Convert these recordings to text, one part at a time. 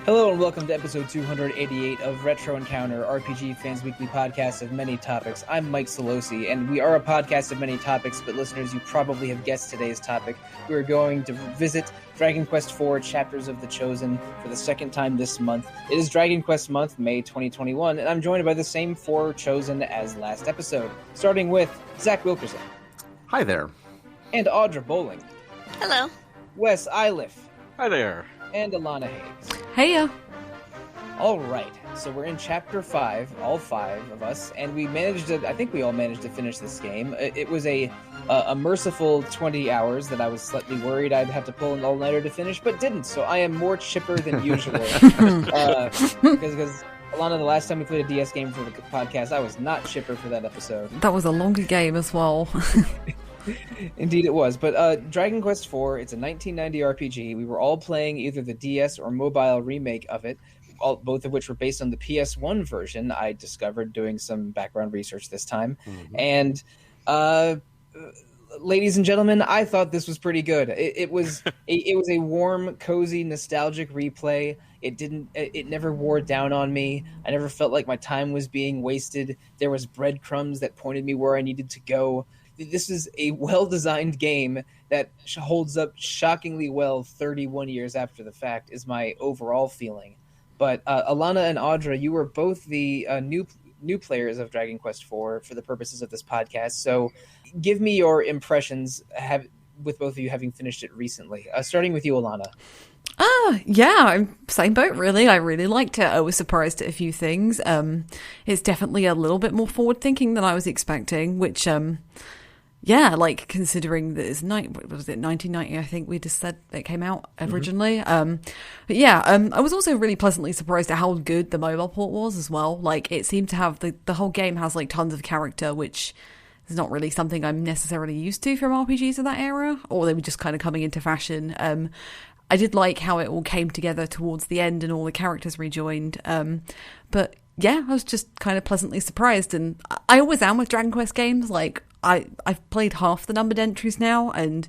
Hello and welcome to episode 288 of Retro Encounter, RPG Fans Weekly podcast of many topics. I'm Mike Sollosi, and we are a podcast of many topics, but listeners, you probably have guessed today's topic. We are going to visit Dragon Quest IV Chapters of the Chosen for the second time this month. It is Dragon Quest month, May 2021, and I'm joined by the same four chosen as last episode, starting with Zach Wilkerson. Hi there. And Audra Bowling. Hello. Wes Iliff. Hi there. And Alana Hagues. Heya. All right, so we're in Chapter 5, all five of us, and we managed to, I think we all managed to finish this game. It was a merciful 20 hours that I was slightly worried I'd have to pull an all-nighter to finish, but didn't, so I am more chipper than usual. Because Alana, the last time we played a DS game for the podcast, I was not chipper for that episode. That was a longer game as well. Indeed it was, but Dragon Quest IV, it's a 1990 RPG. We were all playing either the DS or mobile remake of it, both of which were based on the PS1 version, I discovered doing some background research this time. Mm-hmm. And ladies and gentlemen, I thought this was pretty good. It was a warm, cozy, nostalgic replay. It never wore down on me. I never felt like my time was being wasted. There was breadcrumbs that pointed me where I needed to go. This is a well-designed game that holds up shockingly well 31 years after the fact, is my overall feeling. But Alana and Audra, you were both the new players of Dragon Quest IV for the purposes of this podcast. So give me your impressions with both of you having finished it recently. Starting with you, Alana. Yeah, same boat, really. I really liked it. I was surprised at a few things. It's definitely a little bit more forward-thinking than I was expecting, which... yeah, like considering that it's 1990, I think we just said it came out originally. Mm-hmm. But yeah, I was also really pleasantly surprised at how good the mobile port was as well. Like it seemed to have the whole game has like tons of character, which is not really something I'm necessarily used to from RPGs of that era, or they were just kind of coming into fashion. I did like how it all came together towards the end and all the characters rejoined. But yeah, I was just kind of pleasantly surprised, and I always am with Dragon Quest games. Like I've played half the numbered entries now, and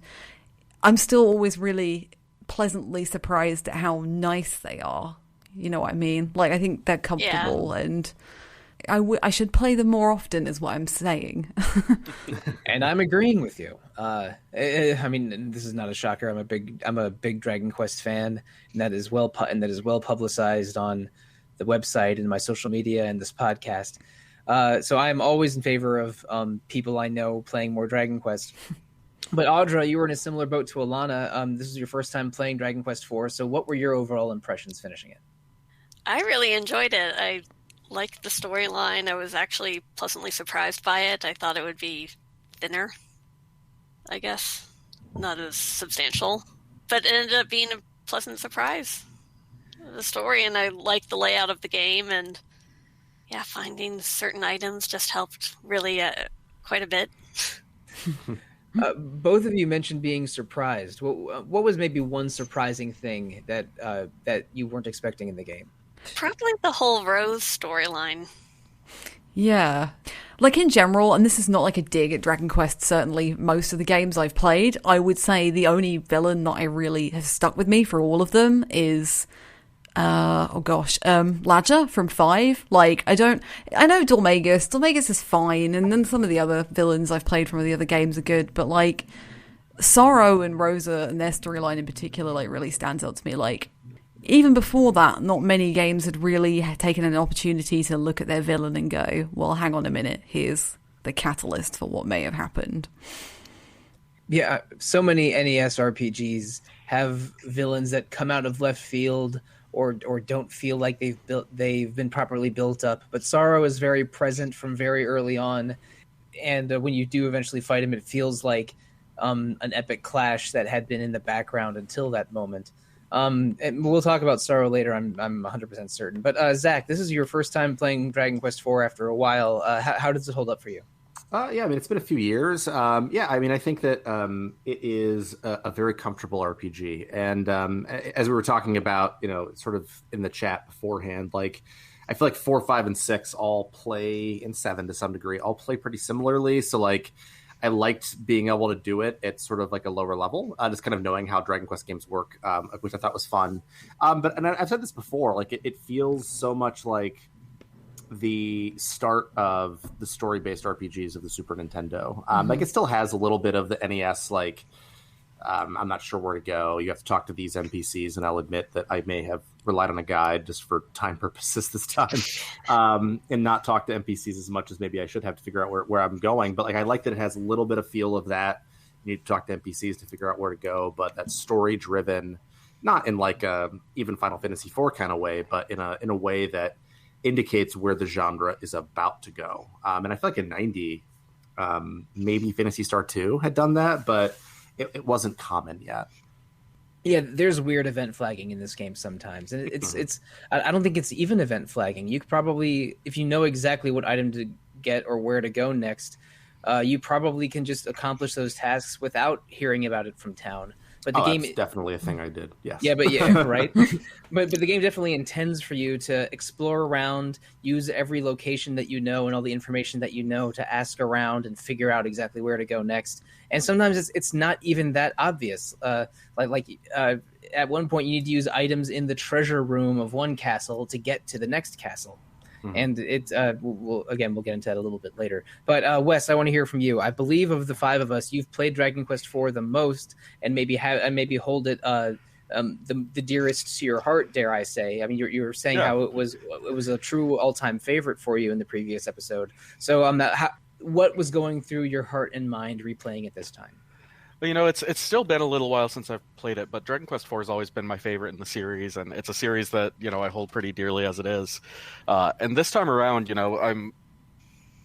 I'm still always really pleasantly surprised at how nice they are. You know what I mean? Like I think they're comfortable, and I should play them more often, is what I'm saying. And I'm agreeing with you. I mean, this is not a shocker. I'm a big Dragon Quest fan, and that is well publicized on the website and my social media and this podcast. So I'm always in favor of people I know playing more Dragon Quest. But Audra, you were in a similar boat to Alana. This is your first time playing Dragon Quest IV. So what were your overall impressions finishing it? I really enjoyed it. I liked the storyline. I was actually pleasantly surprised by it. I thought it would be thinner, I guess. Not as substantial. But it ended up being a pleasant surprise. The story, and I liked the layout of the game, and yeah, finding certain items just helped really quite a bit. Both of you mentioned being surprised. What was maybe one surprising thing that you weren't expecting in the game? Probably the whole Rose storyline. Yeah. Like in general, and this is not like a dig at Dragon Quest, certainly most of the games I've played, I would say the only villain that I really has stuck with me for all of them is... Ladja from 5. Like, I know Dulmagus is fine, and then some of the other villains I've played from the other games are good, but like, Sorrow and Rosa and their storyline in particular, like, really stands out to me. Like, even before that, not many games had really taken an opportunity to look at their villain and go, well, hang on a minute, here's the catalyst for what may have happened. Yeah, so many NES RPGs have villains that come out of left field or don't feel like they've been properly built up. But Sorrow is very present from very early on, and when you do eventually fight him, it feels like an epic clash that had been in the background until that moment. And we'll talk about Sorrow later. I'm 100% certain. But Zach, this is your first time playing Dragon Quest IV after a while. How does it hold up for you? Yeah, I mean, it's been a few years. Yeah, I mean, I think that it is a very comfortable RPG. And as we were talking about, you know, sort of in the chat beforehand, like, I feel like 4, 5, and 6 all play, in 7 to some degree, all play pretty similarly. So, like, I liked being able to do it at sort of like a lower level, just kind of knowing how Dragon Quest games work, which I thought was fun. And I've said this before, like it feels so much like the start of the story-based RPGs of the Super Nintendo. Like it still has a little bit of the NES, like I'm not sure where to go. You have to talk to these NPCs, and I'll admit that I may have relied on a guide just for time purposes this time, and not talk to NPCs as much as maybe I should have to figure out where I'm going. But like I like that it has a little bit of feel of that. You need to talk to NPCs to figure out where to go, but that's story-driven, not in like a even Final Fantasy IV kind of way, but in a way that indicates where the genre is about to go. And I feel like in 90, maybe Phantasy Star 2 had done that, but it wasn't common yet. Yeah, there's weird event flagging in this game sometimes. And it's I don't think it's even event flagging. You could probably, if you know exactly what item to get or where to go next, you probably can just accomplish those tasks without hearing about it from town. But the game that's definitely a thing I did. Yes. Yeah, but yeah, right. but the game definitely intends for you to explore around, use every location that you know and all the information that you know to ask around and figure out exactly where to go next. And sometimes it's not even that obvious. At one point, you need to use items in the treasure room of one castle to get to the next castle. And it's we'll get into that a little bit later. But Wes, I want to hear from you. I believe of the five of us, you've played Dragon Quest IV the most, and maybe hold it the dearest to your heart. Dare I say? I mean, you're saying how it was a true all-time favorite for you in the previous episode. So what was going through your heart and mind replaying it this time? Well, it's still been a little while since I've played it, but Dragon Quest IV has always been my favorite in the series, and it's a series that, I hold pretty dearly as it is. And this time around,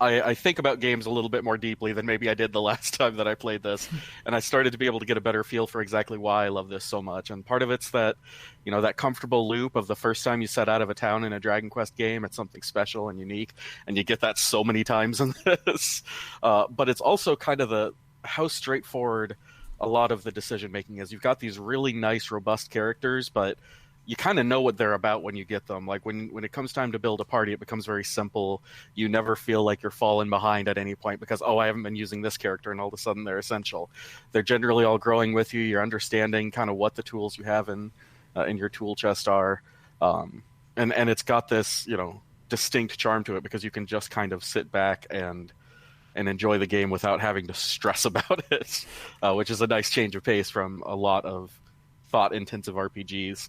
I think about games a little bit more deeply than maybe I did the last time that I played this, and I started to be able to get a better feel for exactly why I love this so much. And part of it's that, that comfortable loop of the first time you set out of a town in a Dragon Quest game, it's something special and unique, and you get that so many times in this. But it's also kind of how straightforward a lot of the decision making is. You've got these really nice, robust characters, but you kind of know what they're about when you get them. Like when it comes time to build a party, it becomes very simple. You never feel like you're falling behind at any point because, I haven't been using this character, and all of a sudden they're essential. They're generally all growing with you. You're understanding kind of what the tools you have in your tool chest are. And it's got this, distinct charm to it because you can just kind of sit back and enjoy the game without having to stress about it, which is a nice change of pace from a lot of thought-intensive RPGs.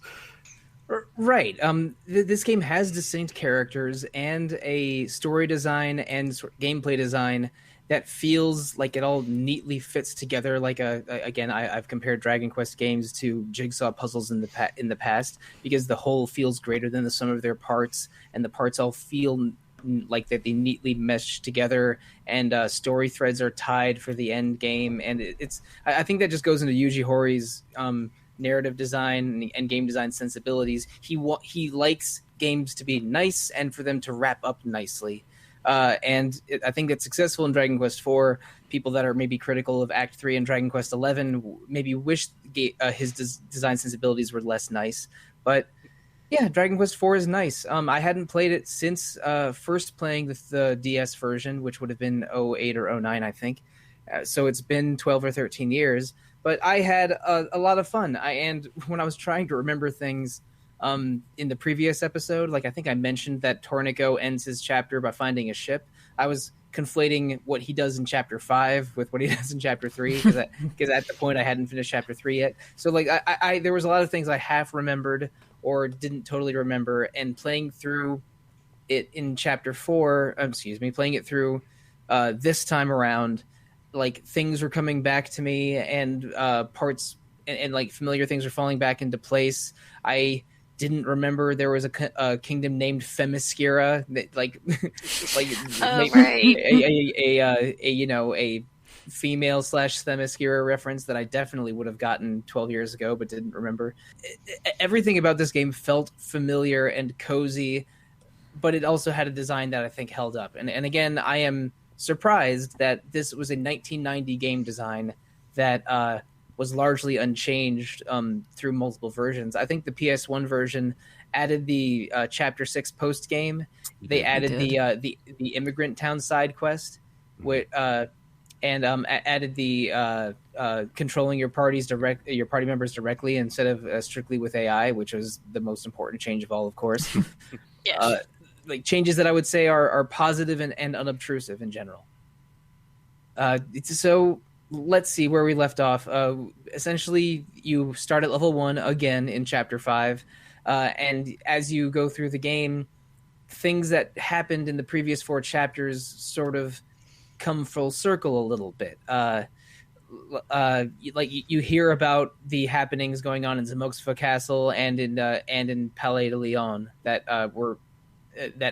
Right. This game has distinct characters and a story design and gameplay design that feels like it all neatly fits together. Like I've compared Dragon Quest games to jigsaw puzzles in the past because the whole feels greater than the sum of their parts, and the parts all feel like that they neatly mesh together, and story threads are tied for the end game. And I think that just goes into Yuji Horí's narrative design and game design sensibilities. He likes games to be nice and for them to wrap up nicely. I think that's successful in Dragon Quest IV. People that are maybe critical of Act 3 in Dragon Quest XI maybe wish his design sensibilities were less nice. But yeah, Dragon Quest IV is nice. I hadn't played it since first playing the DS version, which would have been 08 or 09, I think. So it's been 12 or 13 years. But I had a lot of fun. And when I was trying to remember things in the previous episode, like I think I mentioned that Tornico ends his chapter by finding a ship. I was conflating what he does in Chapter 5 with what he does in Chapter 3 because at the point I hadn't finished Chapter 3 yet. So like I there was a lot of things I half remembered or didn't totally remember, and playing through it in Chapter 4, playing it through this time around, like things were coming back to me, and parts and like familiar things are falling back into place. I didn't remember there was a kingdom named Themyscira that right. a female / Themyscira reference that I definitely would have gotten 12 years ago but didn't remember. Everything about this game felt familiar and cozy, but it also had a design that I think held up. And again, I am surprised that this was a 1990 game design that was largely unchanged through multiple versions. I think the PS1 version added the Chapter 6 post game. They added the Immigrant Town side quest, and added the controlling your party members directly instead of strictly with AI, which was the most important change of all, of course. Yes. Like changes that I would say are positive and unobtrusive in general. So let's see where we left off. Essentially, you start at level 1 again in Chapter 5, and as you go through the game, things that happened in the previous 4 chapters sort of come full circle a little bit. You hear about the happenings going on in Zamoxfa Castle and in Palais de Leon that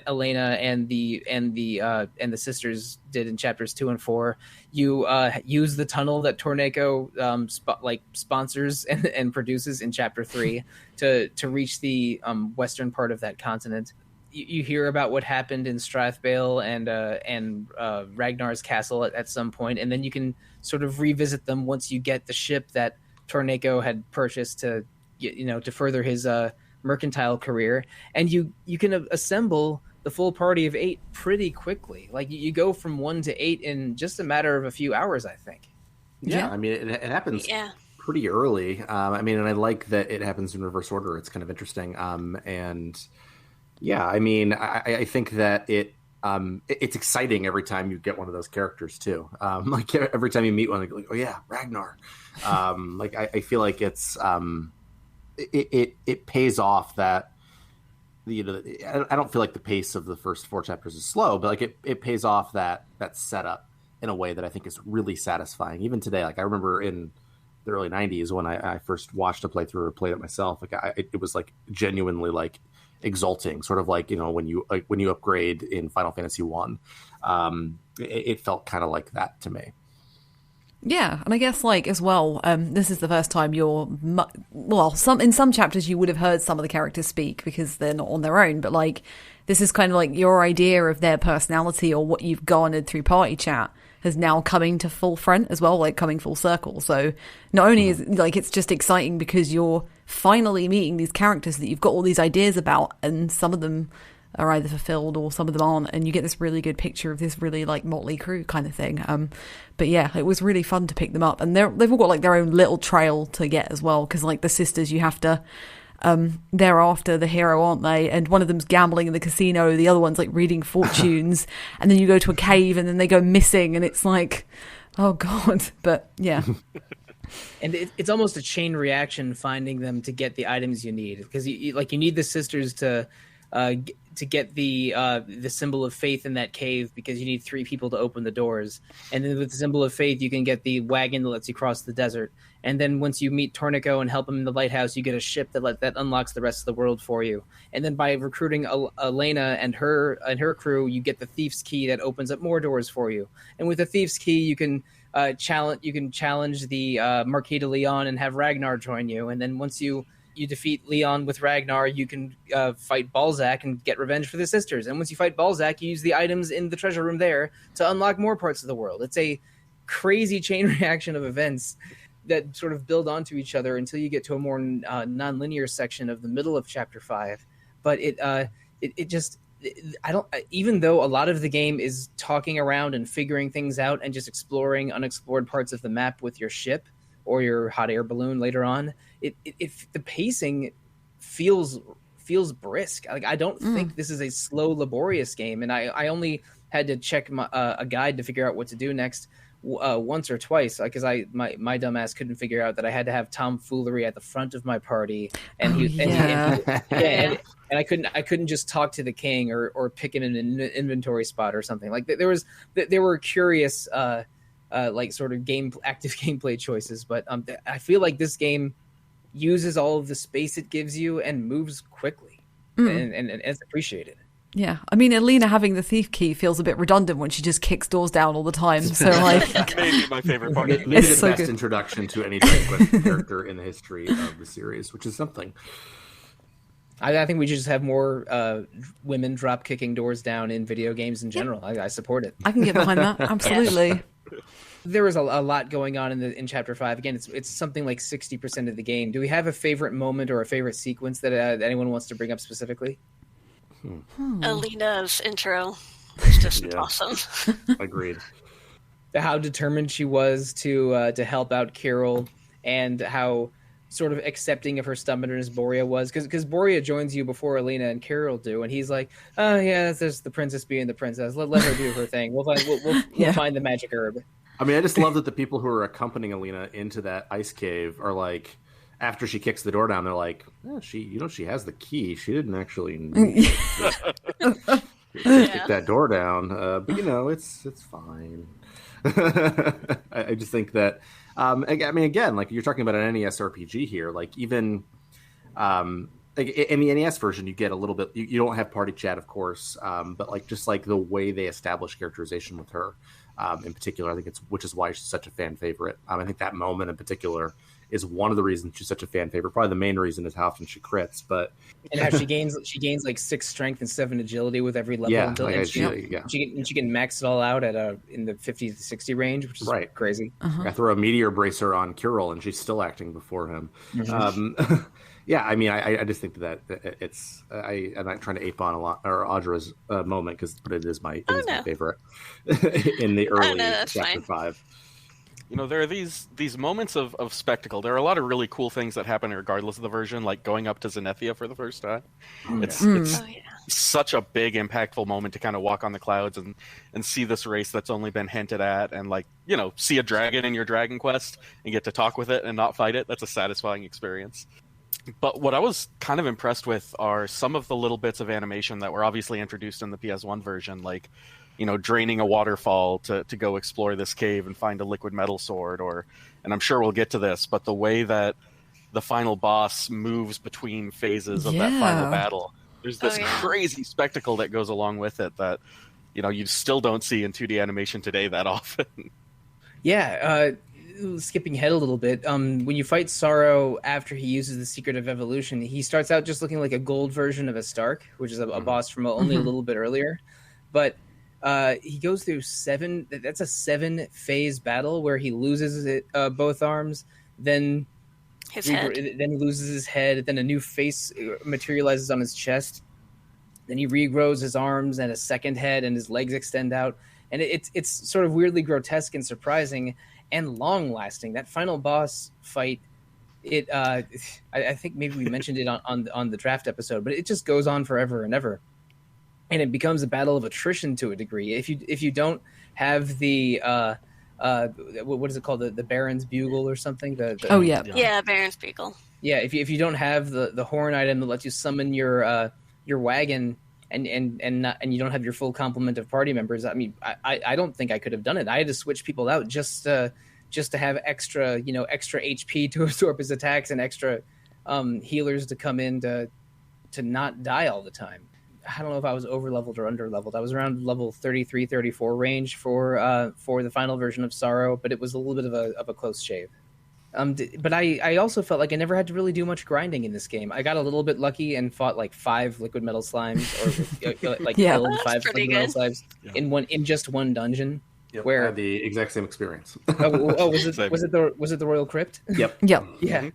Alena and the sisters did in chapters 2 and 4. You use the tunnel that Torneko sponsors and produces in chapter 3 to reach the western part of that continent. You hear about what happened in Strathbale and Ragnar's castle at some point, and then you can sort of revisit them once you get the ship that Torneko had purchased to further his mercantile career, and you can assemble the full party of 8 pretty quickly. Like you go from 1 to 8 in just a matter of a few hours, I think. Yeah. I mean, it happens pretty early. And I like that it happens in reverse order. It's kind of interesting. And yeah, I mean, I think that it's exciting every time you get one of those characters too. Like every time you meet one, like, oh yeah, Ragnar. I feel like it's it pays off that I don't feel like the pace of the first 4 chapters is slow, but like it pays off that setup in a way that I think is really satisfying. Even today, like I remember in the early 90s when I first watched a playthrough or played it myself, like it was like genuinely like exalting, sort of like when you upgrade in Final Fantasy 1. It felt kind of like that to me. Yeah, and I guess like as well, this is the first time in some chapters you would have heard some of the characters speak because they're not on their own, but like this is kind of like your idea of their personality or what you've garnered through party chat is now coming to full front as well, like coming full circle. So not only is like it's just exciting because you're finally meeting these characters that you've got all these ideas about, and some of them are either fulfilled or some of them aren't, and you get this really good picture of this really like motley crew kind of thing. But yeah, it was really fun to pick them up, and they've all got like their own little trail to get as well, because like the sisters, you have to they're after the hero, aren't they? And one of them's gambling in the casino, the other one's like reading fortunes, and then you go to a cave and then they go missing, and it's like, oh god. But yeah. And it's almost a chain reaction finding them to get the items you need, because you need the sisters to get the symbol of faith in that cave, because you need 3 people to open the doors, and then with the symbol of faith you can get the wagon that lets you cross the desert, and then once you meet Torneko and help him in the lighthouse, you get a ship that unlocks the rest of the world for you, and then by recruiting Alena and her crew, you get the thief's key that opens up more doors for you, and with the thief's key you can challenge the Marquis de Leon and have Ragnar join you, and then once you defeat Leon with Ragnar, you can fight Balzac and get revenge for the sisters. And once you fight Balzac, you use the items in the treasure room there to unlock more parts of the world. It's a crazy chain reaction of events that sort of build onto each other until you get to a more non-linear section of the middle of Chapter 5. But even though a lot of the game is talking around and figuring things out and just exploring unexplored parts of the map with your ship or your hot air balloon later on, the pacing feels brisk. Like I don't think this is a slow, laborious game, and I only had to check a guide to figure out what to do next once or twice, because my dumb ass couldn't figure out that I had to have tomfoolery at the front of my party, and and I couldn't just talk to the king or pick in an inventory spot or something. Like there were curious like sort of active gameplay choices, but I feel like this game uses all of the space it gives you and moves quickly, and it's appreciated. Yeah, I mean, Alena having the thief key feels a bit redundant when she just kicks doors down all the time. So, like, maybe my favorite part. Maybe the so best introduction to any Dragon Quest character in the history of the series, which is something. I think we should just have more women drop kicking doors down in video games in general. I support it. I can get behind that. Absolutely. There was a lot going on in Chapter 5. Again, it's something like 60% of the game. Do we have a favorite moment or a favorite sequence that anyone wants to bring up specifically? Alena's intro was just awesome. Agreed. how determined she was to help out Kiryl, and how sort of accepting of her stubbornness Borea was, because Borea joins you before Alena and Kiryl do, and he's like, oh yeah, that's just the princess being the princess. Let her do her thing. We'll find the magic herb. I mean, I just love that the people who are accompanying Alena into that ice cave are like, after she kicks the door down, they're like, she has the key. She didn't actually kick that door down, but it's fine. I just think that, I mean, again, like you're talking about an NES RPG here, like even like in the NES version, you get a little bit. You don't have party chat, of course, but like just like the way they establish characterization with her, in particular, I think which is why she's such a fan favorite. I think that moment in particular is one of the reasons she's such a fan favorite. Probably the main reason is how often she crits, but and how she gains like 6 strength and 7 agility with every level. Yeah, she can max it all out at in the 50 to 60 range, which is crazy. I throw a meteor bracer on Kiryl, and she's still acting before him. Mm-hmm. Yeah, I mean, I just think that it's I'm not trying to ape on Audra's moment, but it is my favorite in the early chapter 5. There are these moments of spectacle. There are a lot of really cool things that happen regardless of the version, like going up to Zenithia for the first time. It's such a big, impactful moment to kind of walk on the clouds and see this race that's only been hinted at, and see a dragon in your Dragon Quest and get to talk with it and not fight it. That's a satisfying experience. But what I was kind of impressed with are some of the little bits of animation that were obviously introduced in the PS1 version, like draining a waterfall to go explore this cave and find a liquid metal sword, and I'm sure we'll get to this, but the way that the final boss moves between phases of that final battle, there's this crazy spectacle that goes along with it that, you still don't see in 2D animation today that often. Yeah, skipping ahead a little bit, when you fight Sorrow after he uses the Secret of Evolution, he starts out just looking like a gold version of a Stark, which is a boss from only a little bit earlier, but he goes through 7. That's a 7-phase battle where he loses both arms, then his head, then he loses his head, then a new face materializes on his chest, then he regrows his arms and a second head, and his legs extend out, and it's sort of weirdly grotesque and surprising and long lasting. That final boss fight, I think maybe we mentioned it on the draft episode, but it just goes on forever and ever. And it becomes a battle of attrition to a degree. If you don't have the what is it called, the Baron's Bugle or something? Baron's Bugle. Yeah, if you don't have the horn item that lets you summon your wagon and you don't have your full complement of party members, I mean, I don't think I could have done it. I had to switch people out just to have extra HP to absorb his attacks and extra healers to come in to not die all the time. I don't know if I was over leveled or under leveled. I was around level 33, 34 range for the final version of Sorrow, but it was a little bit of a close shave. But I also felt like I never had to really do much grinding in this game. I got a little bit lucky and fought like 5 liquid metal slimes, or killed 5 liquid metal slimes in just one dungeon. Yep, where I had the exact same experience. Was it the Royal Crypt? Yep. Yeah.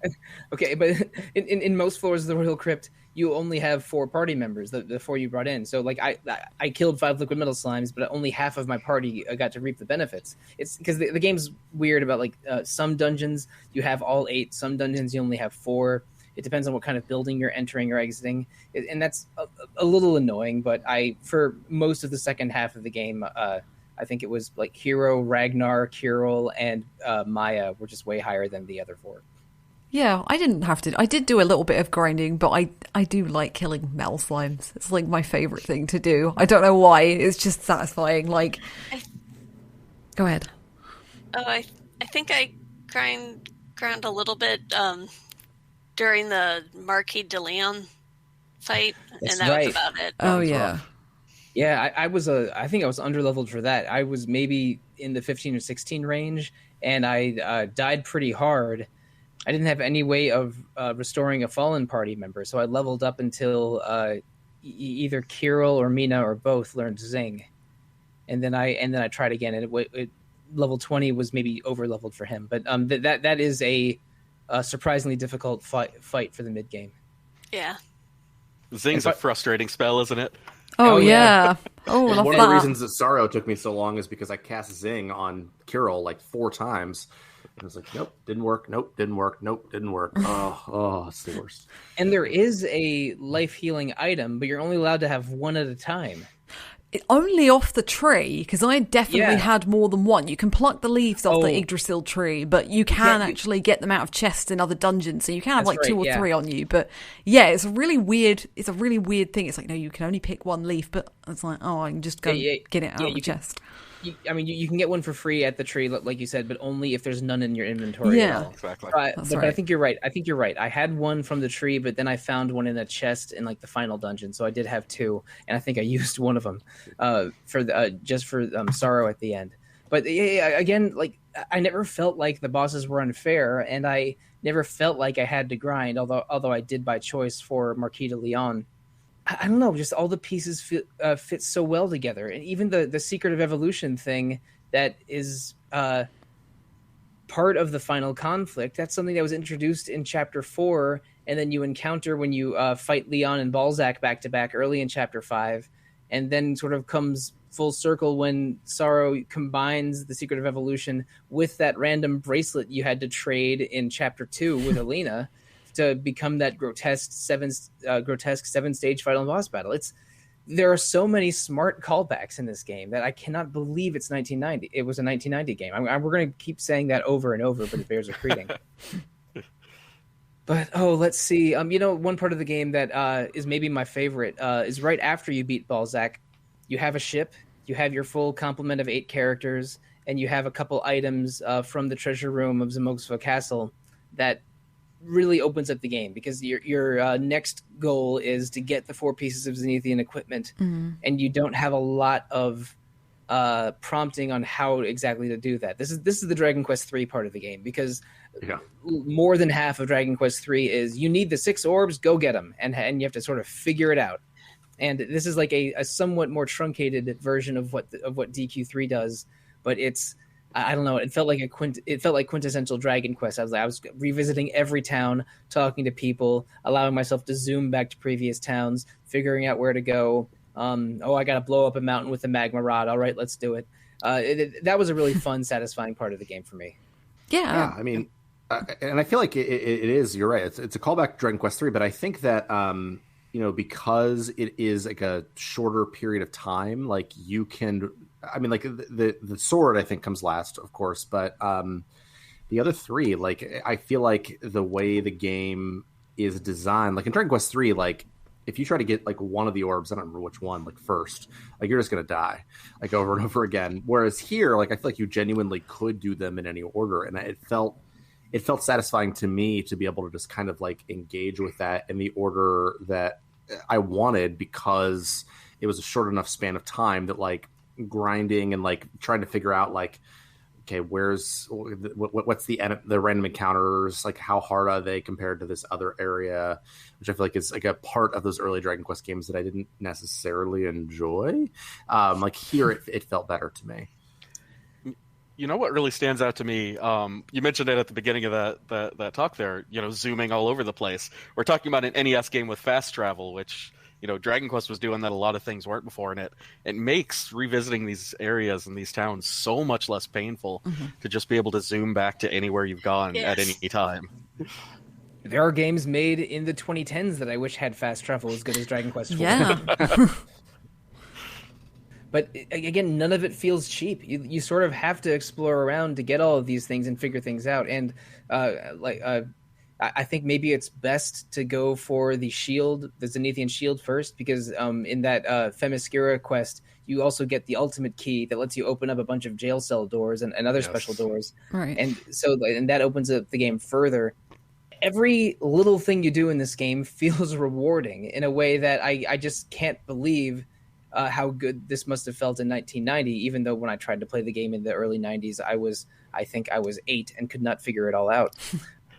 Okay, but in most floors of the Royal Crypt, you only have 4 party members, the 4 you brought in. So like I killed 5 liquid metal slimes, but only half of my party got to reap the benefits. It's because the game's weird about like some dungeons you have all 8, some dungeons you only have 4. It depends on what kind of building you're entering or exiting, and that's a little annoying. But for most of the second half of the game, I think it was like Hero, Ragnar, Kiryl, and Maya were just way higher than the other 4. Yeah, I didn't have to. I did do a little bit of grinding, but I do like killing metal slimes. It's like my favorite thing to do. I don't know why. It's just satisfying. Like, go ahead. Oh, I think I grind a little bit during the Marquis de Leon fight, and that was about it. Oh yeah. Yeah, I think I was underleveled for that. I was maybe in the 15 or 16 range, and I died pretty hard. I didn't have any way of restoring a fallen party member, so I leveled up until either Kiryl or Mina or both learned Zing, and then I tried again, and it level 20 was maybe over leveled for him. But that is a surprisingly difficult fight for the mid game. Yeah, Zing's a frustrating spell, isn't it? Oh, Oh, yeah. yeah. Oh, I love One of the that. reasons that Sorrow took me so long is because I cast Zing on Kiryl like 4 times. I was like, nope, didn't work. Nope, didn't work. Nope, didn't work. Oh, it's the worst. And there is a life healing item, but you're only allowed to have one at a time. Only off the tree, because I definitely Yeah. had more than one. You can pluck the leaves off the Oh. Yggdrasil tree, but you can actually get them out of chests in other dungeons. So you can have That's like 2 right, or yeah. 3 on you. But yeah, it's a really weird thing. It's like, no, you can only pick one leaf, but it's like, oh, I can just go get it out of the chest. You can get one for free at the tree, like you said, but only if there's none in your inventory Yeah. at all. Exactly. That's But I right. think you're right. I had one from the tree, but then I found one in a chest in like the final dungeon. So I did have 2, and I think I used one of them just for sorrow at the end. But again, like I never felt like the bosses were unfair, and I never felt like I had to grind. Although I did by choice for Marquis de Leon. I don't know, just all the pieces fit so well together, and even the secret of evolution thing that is part of the final conflict. That's something that was introduced in Chapter 4, and then you encounter when you fight Leon and Balzac back to back early in Chapter 5, and then sort of comes full circle when Sorrow combines the secret of evolution with that random bracelet you had to trade in Chapter 2 with Alena. To become that grotesque 7-stage final boss battle. There are so many smart callbacks in this game that I cannot believe it's 1990. It was a 1990 game. We're going to keep saying that over and over, but it bears repeating. But let's see. One part of the game that is maybe my favorite is right after you beat Balzac. You have a ship, you have your full complement of 8 characters, and you have a couple items from the treasure room of Zamoxva Castle that really opens up the game, because your next goal is to get the 4 pieces of Zenithian equipment, and you don't have a lot of prompting on how exactly to do that. This is the Dragon Quest III part of the game, because more than half of Dragon Quest III is you need the 6 orbs, go get them, and you have to sort of figure it out. And this is like a somewhat more truncated version of what DQ3 does, but it's, I don't know. It felt like quintessential Dragon Quest. I was revisiting every town, talking to people, allowing myself to zoom back to previous towns, figuring out where to go. I got to blow up a mountain with a magma rod. All right, let's do it. That was a really fun, satisfying part of the game for me. Yeah. I mean, and I feel like it is. You're right. It's a callback to Dragon Quest III, but I think that because it is like a shorter period of time, like you can. I mean, like the sword, I think, comes last, of course, but the other 3, like I feel like the way the game is designed, like in Dragon Quest III, like if you try to get like one of the orbs, I don't remember which one, like first, like you're just gonna die, like over and over again. Whereas here, like I feel like you genuinely could do them in any order, and it felt satisfying to me to be able to just kind of like engage with that in the order that I wanted, because it was a short enough span of time that like grinding and like trying to figure out like, okay, what's the random encounters, like how hard are they compared to this other area, which I feel like is like a part of those early Dragon Quest games that I didn't necessarily enjoy. Like here it felt better to me. You know what really stands out to me? You mentioned it at the beginning of that talk there, zooming all over the place. We're talking about an NES game with fast travel, which Dragon Quest was doing that a lot of things weren't before, and it makes revisiting these areas and these towns so much less painful to just be able to zoom back to anywhere you've gone at any time. There are games made in the 2010s that I wish had fast travel as good as Dragon Quest IV. Yeah. But again, none of it feels cheap. You sort of have to explore around to get all of these things and figure things out. And I think maybe it's best to go for the shield, the Zenithian shield first, because in that Themyscira quest, you also get the ultimate key that lets you open up a bunch of jail cell doors and other special doors. Right. And that opens up the game further. Every little thing you do in this game feels rewarding in a way that I just can't believe how good this must have felt in 1990, even though when I tried to play the game in the early 90s, I think I was 8 and could not figure it all out.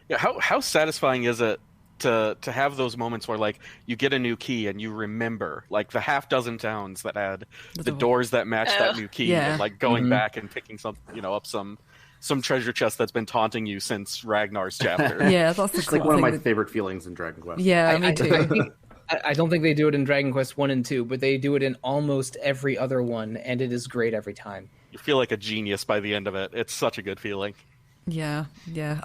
Yeah, how satisfying is it to have those moments where like you get a new key and you remember like the half dozen towns that had the doors that match that new key, and like going back and picking some up some treasure chest that's been taunting you since Ragnar's chapter. Yeah, that's It's like one of my favorite feelings in Dragon Quest. Yeah, me too. I don't think they do it in Dragon Quest 1 and 2, but they do it in almost every other one, and it is great every time. You feel like a genius by the end of it. It's such a good feeling. Yeah.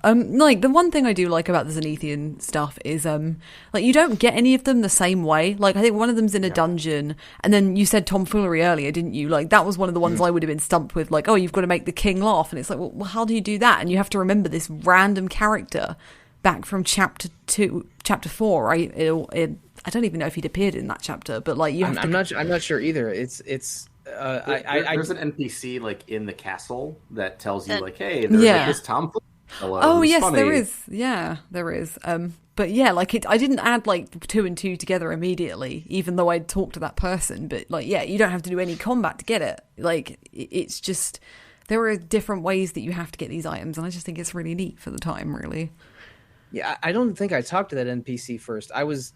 Like the one thing I do like about the Zenithian stuff is like you don't get any of them the same way. Like I think one of them's in a dungeon, and then you said tomfoolery earlier, didn't you? Like that was one of the ones I would have been stumped with. Like, oh, you've got to make the king laugh, and it's like, well, how do you do that? And you have to remember this random character back from chapter 4, right? I don't even know if he'd appeared in that chapter, but like you have I'm not sure either. It's there's an NPC like in the castle that tells you like, hey, there's like, this Tom fellow. Oh yes, funny. there is. Yeah, there is. But yeah, like I didn't add like 2 and 2 together immediately, even though I'd talked to that person. But like, yeah, you don't have to do any combat to get it. Like it's just there are different ways that you have to get these items, and I just think it's really neat for the time, really. Yeah, I don't think I talked to that NPC first. I was,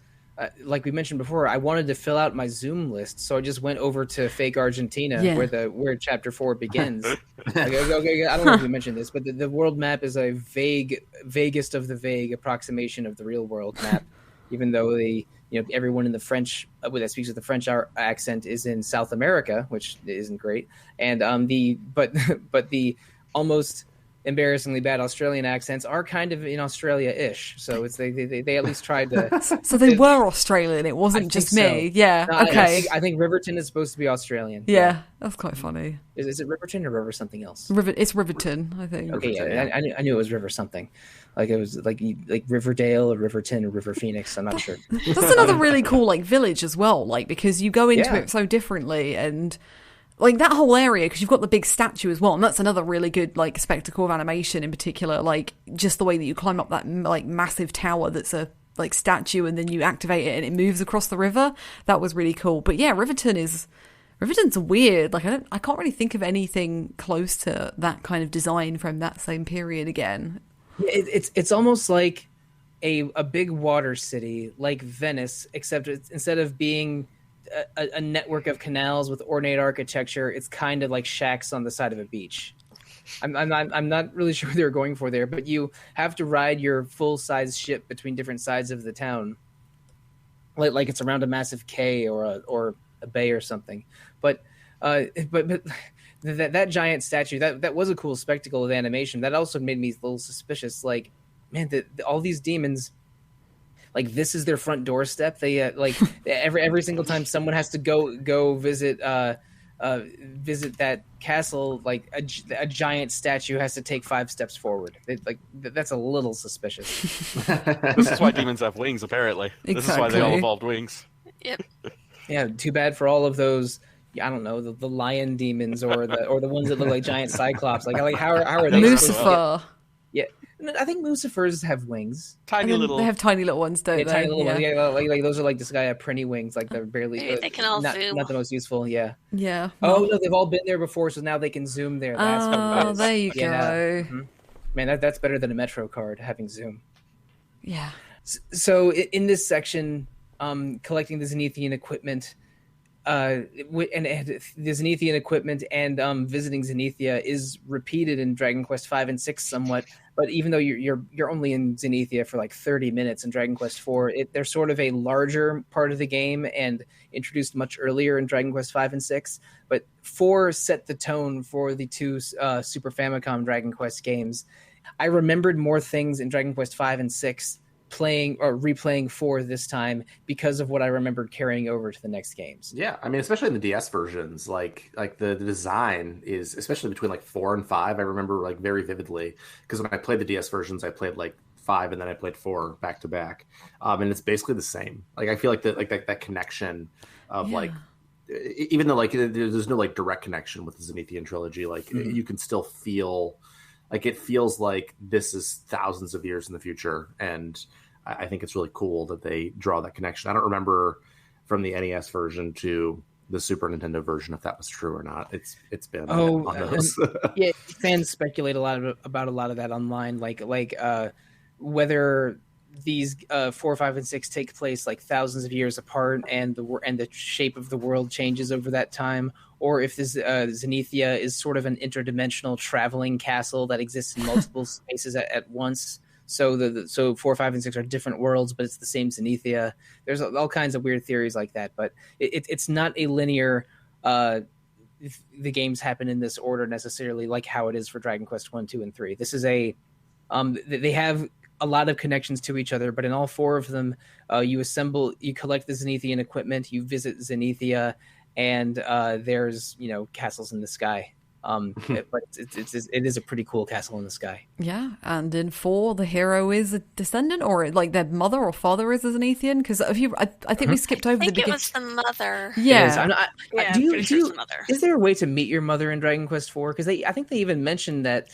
like we mentioned before, I wanted to fill out my Zoom list, so I just went over to fake Argentina, where chapter 4 begins. Okay, I don't know if you mentioned this, but the world map is a vaguest of the vague approximation of the real world map, even though everyone in the French that speaks with the French accent is in South America, which isn't great, and but the almost embarrassingly bad Australian accents are kind of in Australia-ish, so it's they at least tried to. So they were Australian. It wasn't just me. So. Yeah. No, okay. I think Riverton is supposed to be Australian. Yeah, that's quite funny. Is it Riverton or River something else? It's Riverton, I think. Okay, yeah, I knew it was River something. Like it was like Riverdale or Riverton or River Phoenix. I'm not sure. That's another really cool like village as well. Like because you go into it so differently and. Like that whole area, because you've got the big statue as well, and that's another really good like spectacle of animation in particular. Like just the way that you climb up that like massive tower that's a like statue, and then you activate it and it moves across the river. That was really cool. But yeah, Riverton's weird. Like I can't really think of anything close to that kind of design from that same period again. It's almost like a big water city like Venice, except instead of being a network of canals with ornate architecture, it's kind of like shacks on the side of a beach. I'm not really sure what they're going for there, but you have to ride your full size ship between different sides of the town, like it's around a massive quay or a bay or something. But that giant statue that was a cool spectacle of animation. That also made me a little suspicious. Like, man, all these demons. Like this is their front doorstep. They like every single time someone has to go visit visit that castle, like a giant statue has to take 5 steps forward. That's a little suspicious. This is why demons have wings. Apparently, This is why they all evolved wings. Yep. Yeah. Too bad for all of those. I don't know the lion demons or the ones that look like giant cyclops. Like how are they? Lucifer. Yeah. I think Lucifers have wings. Tiny little. They have tiny little ones, don't they? Tiny little ones. Yeah, like those are like this guy prinny wings. Like they're barely. Maybe they can all zoom. Not the most useful. Yeah. Yeah. Oh no, they've all been there before, so now they can zoom there. That's there you go. Mm-hmm. Man, that's better than a Metro card having zoom. Yeah. So in this section, collecting the Zenithian equipment. And the Zenithian equipment and visiting Zenithia is repeated in Dragon Quest 5 and 6 somewhat, but even though you're only in Zenithia for like 30 minutes in Dragon Quest 4, they're sort of a larger part of the game and introduced much earlier in Dragon Quest 5 and 6. But 4 set the tone for the 2 Super Famicom Dragon Quest games. I remembered more things in Dragon Quest 5 and 6 playing or replaying 4 this time because of what I remembered carrying over to the next games. Yeah, I mean, especially in the DS versions, like the design is, especially between like 4 and 5, I remember like very vividly, because when I played the DS versions, I played like 5 and then I played 4 back to back, and it's basically the same. Like I feel like that connection of like, even though like there's no like direct connection with the Zenithian trilogy, like you can still feel. Like it feels like this is thousands of years in the future, and I think it's really cool that they draw that connection. I don't remember from the NES version to the Super Nintendo version if that was true or not. It's been on those. Yeah, fans speculate a lot about a lot of that online, like whether these 4, 5, and 6 take place like thousands of years apart, and the shape of the world changes over that time, or if this Zenithia is sort of an interdimensional traveling castle that exists in multiple spaces at once. So so 4, 5, and 6 are different worlds, but it's the same Zenithia. There's all kinds of weird theories like that, but it's not a linear. The games happen in this order necessarily, like how it is for Dragon Quest 1, 2, and 3. This is they have a lot of connections to each other, but in all 4 of them, you collect the Zenithian equipment, you visit Zenithia, and there's castles in the sky. But it is a pretty cool castle in the sky. Yeah, and in 4, the hero is a descendant, or like their mother or father is a Zenithian. Because I think we skipped over I the think it beginning. was the mother. Yeah. The mother. Is there a way to meet your mother in Dragon Quest 4? Because I think they even mentioned that,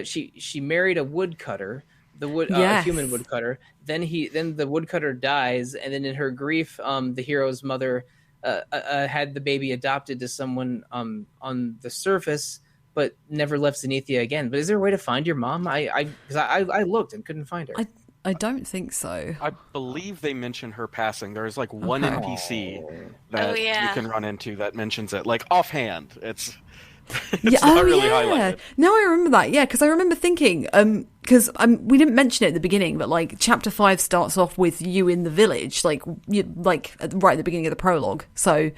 she married a woodcutter, a human woodcutter. Then the woodcutter dies, and then in her grief, the hero's mother had the baby adopted to someone on the surface, but never left Zenithia again. But is there a way to find your mom? I looked and couldn't find her. I don't think so. I believe they mention her passing. There's like one NPC that you can run into that mentions it, like offhand. It's not really highlighted. Now I remember that. Yeah, because I remember thinking, because we didn't mention it at the beginning, but like chapter 5 starts off with you in the village, right at the beginning of the prologue. So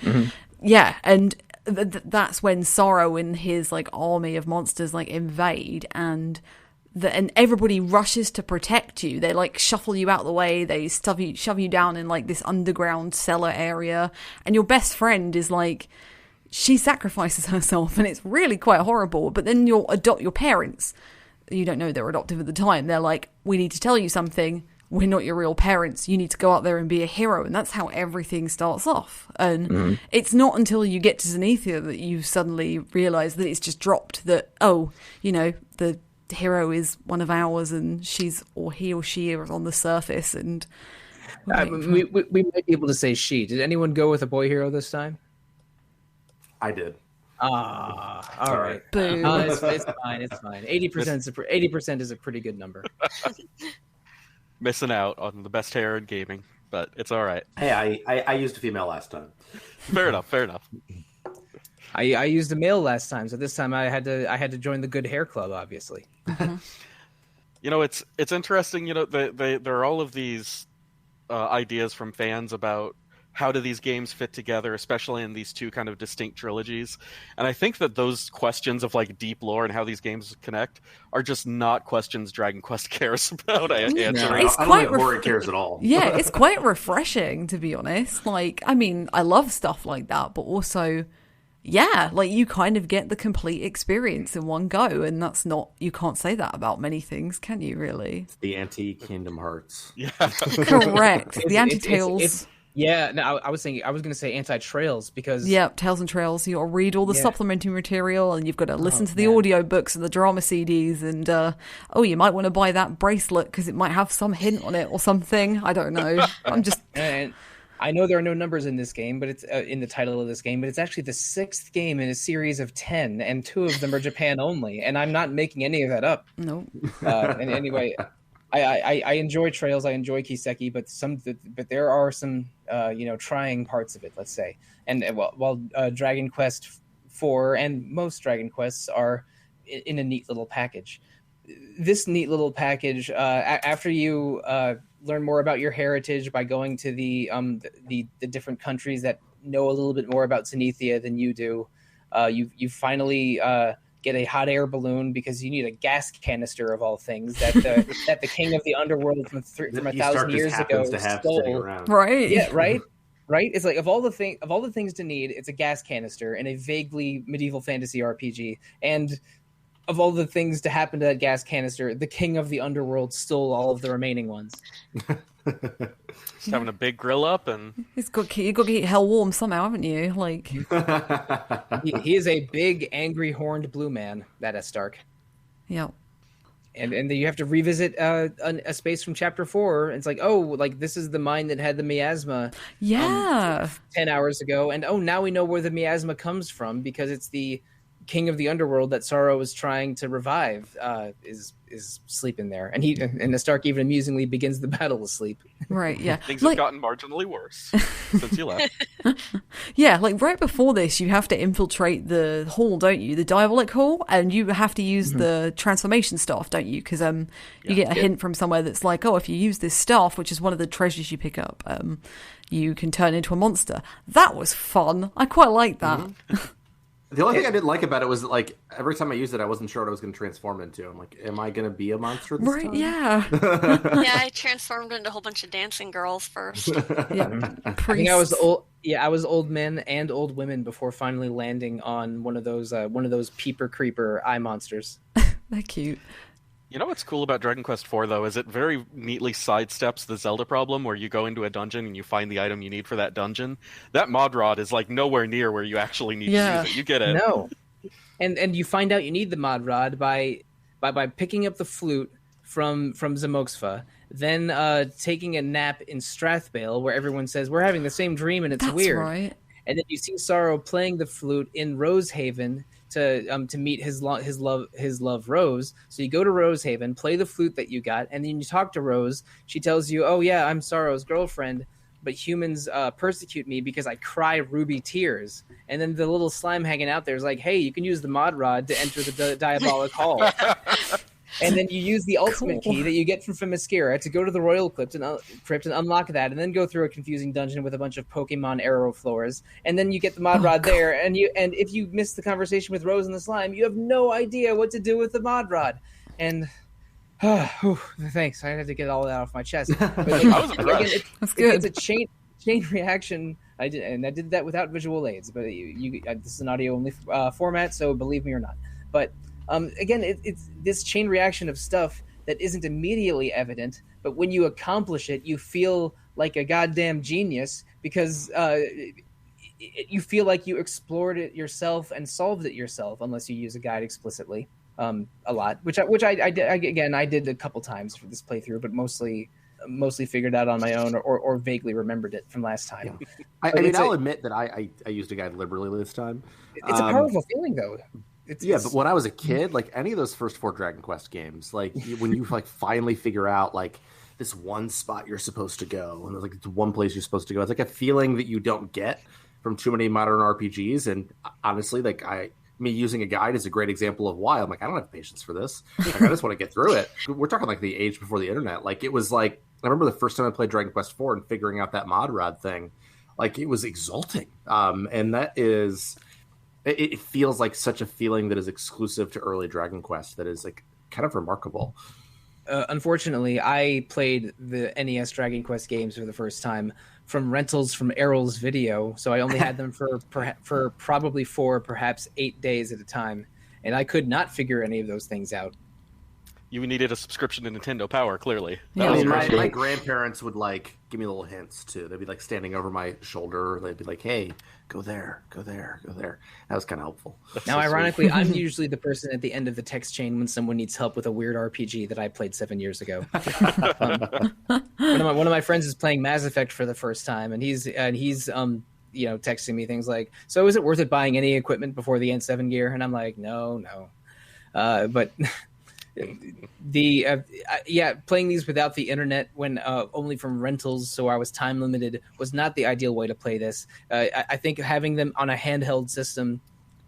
yeah, and that's when Sorrow and his like army of monsters like invade, and everybody rushes to protect you. They like shuffle you out the way. They shove you down in like this underground cellar area, and your best friend is like, she sacrifices herself, and it's really quite horrible. But then your parents, you don't know they're adoptive at the time, they're like, we need to tell you something. We're not your real parents. You need to go out there and be a hero. And that's how everything starts off. And it's not until you get to Zenithia that you suddenly realize that it's just dropped, that, the hero is one of ours, and he or she is on the surface. And we might be able to say she. Did anyone go with a boy hero this time? I did. All right. Boo. It's fine. It's fine. 80% is a pretty good number. Missing out on the best hair in gaming, but it's all right. Hey, I used a female last time. Fair enough. I used a male last time, so this time I had to join the good hair club, obviously. It's interesting. There are all of these ideas from fans about how do these games fit together, especially in these two kind of distinct trilogies. And I think that those questions of like deep lore and how these games connect are just not questions Dragon Quest cares about answering. It's I don't quite think Rory cares at all. Yeah, it's quite refreshing, to be honest. Like, I mean, I love stuff like that, but also, yeah, like you kind of get the complete experience in one go, and you can't say that about many things, can you, really? It's the anti-Kingdom Hearts. Yeah. Correct. The anti-Tales. Yeah, no, I was going to say anti-Trails, because... Yeah, Tales and Trails. You've got to read all the supplementary material, and you've got to listen to the audiobooks and the drama CDs, and, you might want to buy that bracelet because it might have some hint on it or something. I don't know. I'm just... And I know there are no numbers in this game, but it's in the title of this game, but it's actually the 6th game in a series of 10, and 2 of them are Japan only, and I'm not making any of that up. No. And anyway... I enjoy Trails, I enjoy Kiseki, but there are some trying parts of it, let's say. And while Dragon Quest 4 and most Dragon Quests are in a neat little package, this neat little package, after you learn more about your heritage by going to the different countries that know a little bit more about Zenithia than you do, you finally get a hot air balloon, because you need a gas canister of all things that the king of the underworld from 1,000 years ago stole. Right? Yeah, right. It's like of all the things to need, it's a gas canister in a vaguely medieval fantasy RPG, and of all the things to happen to that gas canister, the king of the underworld stole all of the remaining ones. Just having a big grill up, and you've got to keep hell warm somehow, haven't you? Like, he is a big, angry, horned blue man. That is Stark. Yeah. And then you have to revisit a space from chapter 4. It's like, this is the mine that had the miasma. Yeah. 10 hours ago, and now we know where the miasma comes from, because it's the king of the underworld that Sorrow is trying to revive is sleeping there, and the Stark even amusingly begins the battle asleep. Right, yeah. Things have gotten marginally worse since you left. Yeah, like right before this, you have to infiltrate the hall, don't you? The Diabolic Hall, and you have to use the transformation staff, don't you? Because you get a hint from somewhere that's like, oh, if you use this staff, which is one of the treasures you pick up, you can turn into a monster. That was fun. I quite like that. The only thing I didn't like about it was that, like, every time I used it, I wasn't sure what I was going to transform into. I'm like, am I going to be a monster this time? Yeah. Yeah, I transformed into a whole bunch of dancing girls first. Yeah. I think I was old. Yeah, I was old men and old women before finally landing on one of those peeper creeper eye monsters. They're cute. You know what's cool about Dragon Quest IV, though, is it very neatly sidesteps the Zelda problem where you go into a dungeon and you find the item you need for that dungeon. That mod rod is like nowhere near where you actually need to use it. You get it. No. And you find out you need the mod rod by picking up the flute from Zamoxfa, then taking a nap in Strathbale where everyone says, we're having the same dream and it's That's weird. Right. And then you see Sorrow playing the flute in Rosehaven to meet his love Rose. So you go to Rosehaven, play the flute that you got, and then you talk to Rose. She tells you, "Oh yeah, I'm Sorrow's girlfriend, but humans persecute me because I cry ruby tears." And then the little slime hanging out there is like, "Hey, you can use the mod rod to enter the Diabolic Hall." And then you use the ultimate key that you get from Themyscira to go to the Royal Crypt and unlock that, and then go through a confusing dungeon with a bunch of Pokemon arrow floors, and then you get the mod rod there. And if you miss the conversation with Rose and the slime, you have no idea what to do with the mod rod. And thanks, I had to get all that off my chest. But, I was impressed. That's good. It's a chain reaction. I did that without visual aids, but this is an audio only format, so believe me or not. But again, it's this chain reaction of stuff that isn't immediately evident, but when you accomplish it, you feel like a goddamn genius because you feel like you explored it yourself and solved it yourself, unless you use a guide explicitly a lot, which I did a couple times for this playthrough, but mostly figured out on my own or vaguely remembered it from last time. I mean, I'll admit that I used a guide liberally this time. It's a powerful feeling, though. But when I was a kid, like any of those first 4 Dragon Quest games, like when you like finally figure out like this one spot you're supposed to go, and there's like it's one place you're supposed to go, it's like a feeling that you don't get from too many modern RPGs. And honestly, like me using a guide is a great example of why I'm like, I don't have patience for this. Like, I just want to get through it. We're talking like the age before the internet. Like it was like, I remember the first time I played Dragon Quest IV and figuring out that mod rod thing, like it was exalting. And that is, it feels like such a feeling that is exclusive to early Dragon Quest that is like kind of remarkable. Unfortunately, I played the NES Dragon Quest games for the first time from rentals from Errol's Video, so I only had them for probably 4, perhaps 8 days at a time, and I could not figure any of those things out. You needed a subscription to Nintendo Power, clearly. Yeah, I mean, my grandparents would like give me little hints too. They'd be like standing over my shoulder. They'd be like, "Hey, go there, go there, go there." That was kind of helpful. Now, ironically, I'm usually the person at the end of the text chain when someone needs help with a weird RPG that I played 7 years ago. One of my friends is playing Mass Effect for the first time, and he's texting me things like, "So is it worth it buying any equipment before the N7 gear?" And I'm like, "No." But playing these without the internet when only from rentals, so I was time limited, was not the ideal way to play this. I think having them on a handheld system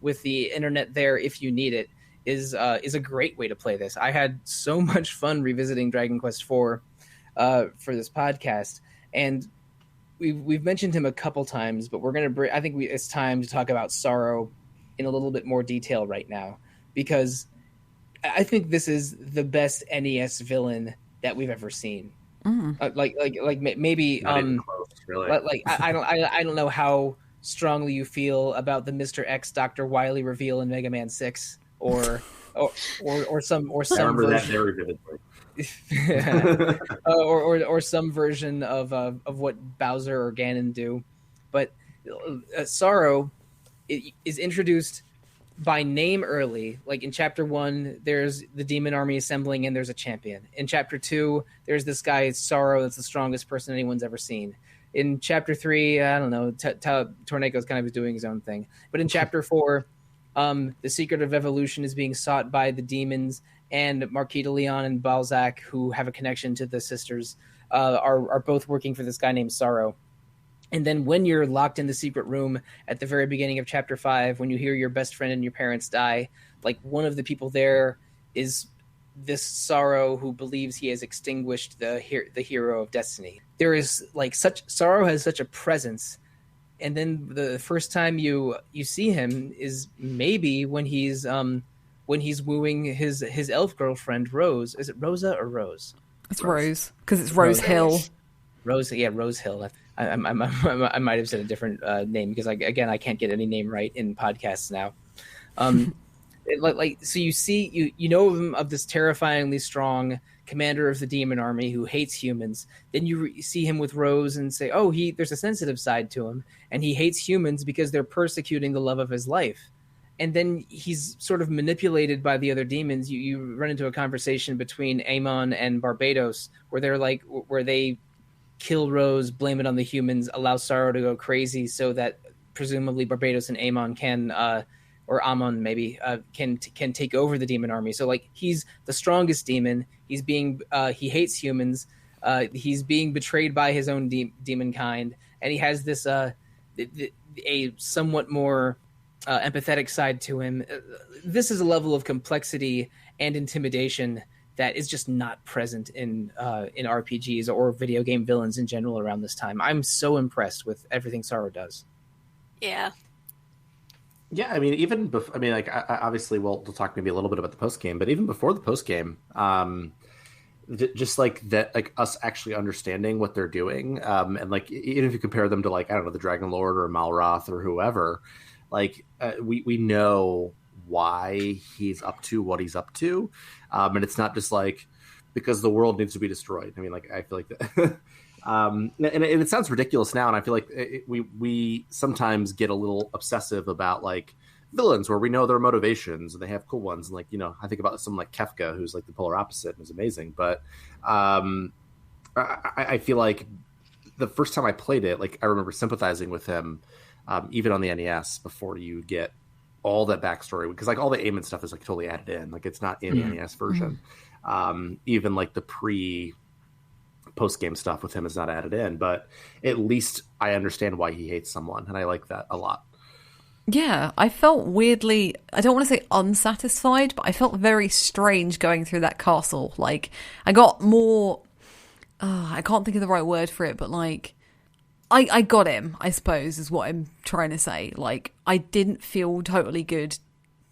with the internet there if you need it is a great way to play this. I had so much fun revisiting Dragon Quest IV for this podcast, and we've mentioned him a couple times, but I think it's time to talk about Sorrow in a little bit more detail right now, because I think this is the best NES villain that we've ever seen. Maybe Not even close, really. like I don't know how strongly you feel about the Mr. X Dr. Wily reveal in Mega Man 6 or some I remember version, that very vividly. or some version of what Bowser or Ganon do. But Sorrow is introduced by name early. Like in chapter 1, there's the demon army assembling and there's a champion. In chapter 2, there's this guy Sorrow that's the strongest person anyone's ever seen. In chapter 3, I don't know, Torneko's kind of doing his own thing. But in chapter 4, The secret of evolution is being sought by the demons, and Marquis de Leon and Balzac, who have a connection to the sisters, are both working for this guy named Sorrow. And then when you're locked in the secret room at the very beginning of chapter 5, when you hear your best friend and your parents die, like one of the people there is this Sorrow who believes he has extinguished the hero of destiny. There is like Sorrow has such a presence. And then the first time you see him is maybe when he's wooing his elf girlfriend Rose. Is it Rosa or Rose? It's Rose, because it's Rose Hill. Rose Hill. I might have said a different name because I can't get any name right in podcasts now. So you know of this terrifyingly strong commander of the demon army who hates humans. Then you see him with Rose and say, oh, there's a sensitive side to him, and he hates humans because they're persecuting the love of his life. And then he's sort of manipulated by the other demons. You run into a conversation between Amon and Barbados where they kill Rose, blame it on the humans, allow Sorrow to go crazy so that presumably Barbados and Amon can, or Amon maybe, can take over the demon army. So like he's the strongest demon. He's he hates humans. He's being betrayed by his own demon kind, and he has this a somewhat more empathetic side to him. This is a level of complexity and intimidation that is just not present in RPGs or video game villains in general around this time. I'm so impressed with everything Sorrow does. Yeah. Yeah, I mean, even before, I mean, like, obviously, we'll talk maybe a little bit about the post game, but even before the post game, just like that, like us actually understanding what they're doing, and like even if you compare them to like I don't know the Dragon Lord or Malroth or whoever, like we know why he's up to what he's up to, and it's not just like because the world needs to be destroyed. I mean, like I feel like that. And it sounds ridiculous now, and I feel like we sometimes get a little obsessive about like villains where we know their motivations and they have cool ones, and like I think about someone like Kefka who's like the polar opposite and is amazing. But I feel like the first time I played it, like I remember sympathizing with him, even on the NES before you get all that backstory, because like all the Eamon stuff is like totally added in, like it's not in the NES version. Even like the post-game stuff with him is not added in, but at least I understand why he hates someone, and I like that a lot. Yeah, I felt weirdly, I don't want to say unsatisfied, but I felt very strange going through that castle. Like, I got more, I can't think of the right word for it, but like, I got him, I suppose, is what I'm trying to say. Like, I didn't feel totally good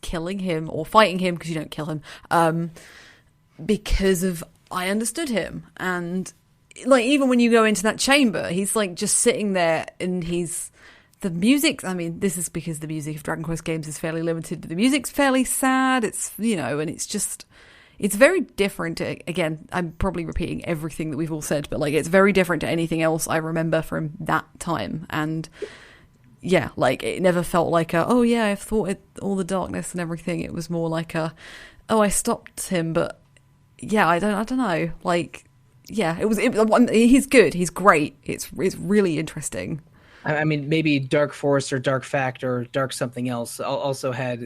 killing him or fighting him, because you don't kill him, because of, I understood him. And like, even when you go into that chamber, he's like just sitting there, and the music, I mean, this is because the music of Dragon Quest games is fairly limited, but the music's fairly sad. It's, and it's very different. Again, I'm probably repeating everything that we've all said, but like, it's very different to anything else I remember from that time. And yeah, like, it never felt like oh yeah, I've thought all the darkness and everything. It was more like oh, I stopped him, but yeah, I don't know. Like, yeah, he's good. He's great. It's really interesting. I mean, maybe Dark Force or Dark Fact or Dark something else also had,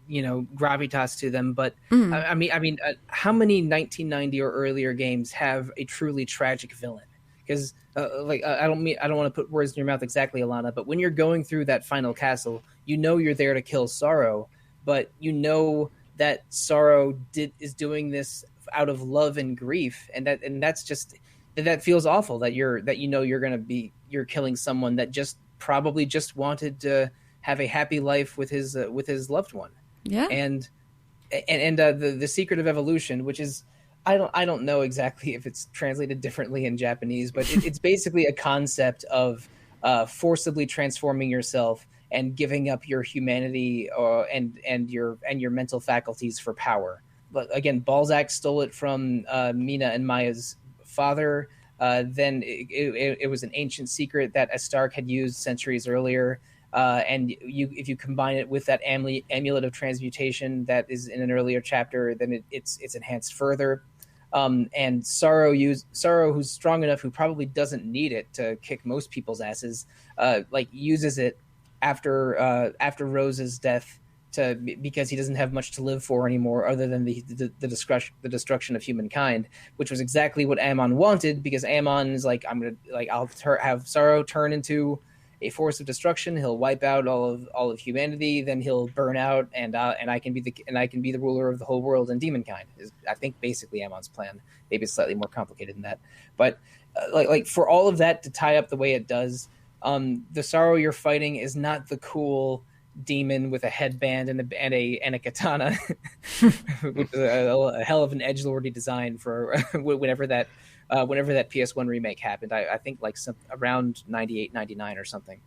gravitas to them. But I mean, how many 1990 or earlier games have a truly tragic villain? Because I don't want to put words in your mouth exactly, Alana, but when you're going through that final castle, you're there to kill Sorrow, but that Sorrow is doing this out of love and grief, and that's just. That feels awful that you're killing someone that just probably just wanted to have a happy life with his loved one. Yeah. And the secret of evolution, which is, I don't know exactly if it's translated differently in Japanese, but it's basically a concept of forcibly transforming yourself and giving up your humanity and your mental faculties for power. But again, Balzac stole it from Mina and Maya's father. Then it was an ancient secret that Astark had used centuries earlier, and if you combine it with that amulet of transmutation that is in an earlier chapter, then it's enhanced further. And Sorrow, who's strong enough, who probably doesn't need it to kick most people's asses, uses it after Rose's death because he doesn't have much to live for anymore, other than the destruction of humankind, which was exactly what Amon wanted. Because Amon is like, I'll have Sorrow turn into a force of destruction. He'll wipe out all of humanity. Then he'll burn out, and I can be the ruler of the whole world and demonkind. Is I think basically Amon's plan. Maybe it's slightly more complicated than that, but like for all of that to tie up the way it does, the Sorrow you're fighting is not the cool demon with a headband and a katana, which is a hell of an edgelordy design for whenever that PS1 remake happened. I think like around 98, 99 or something.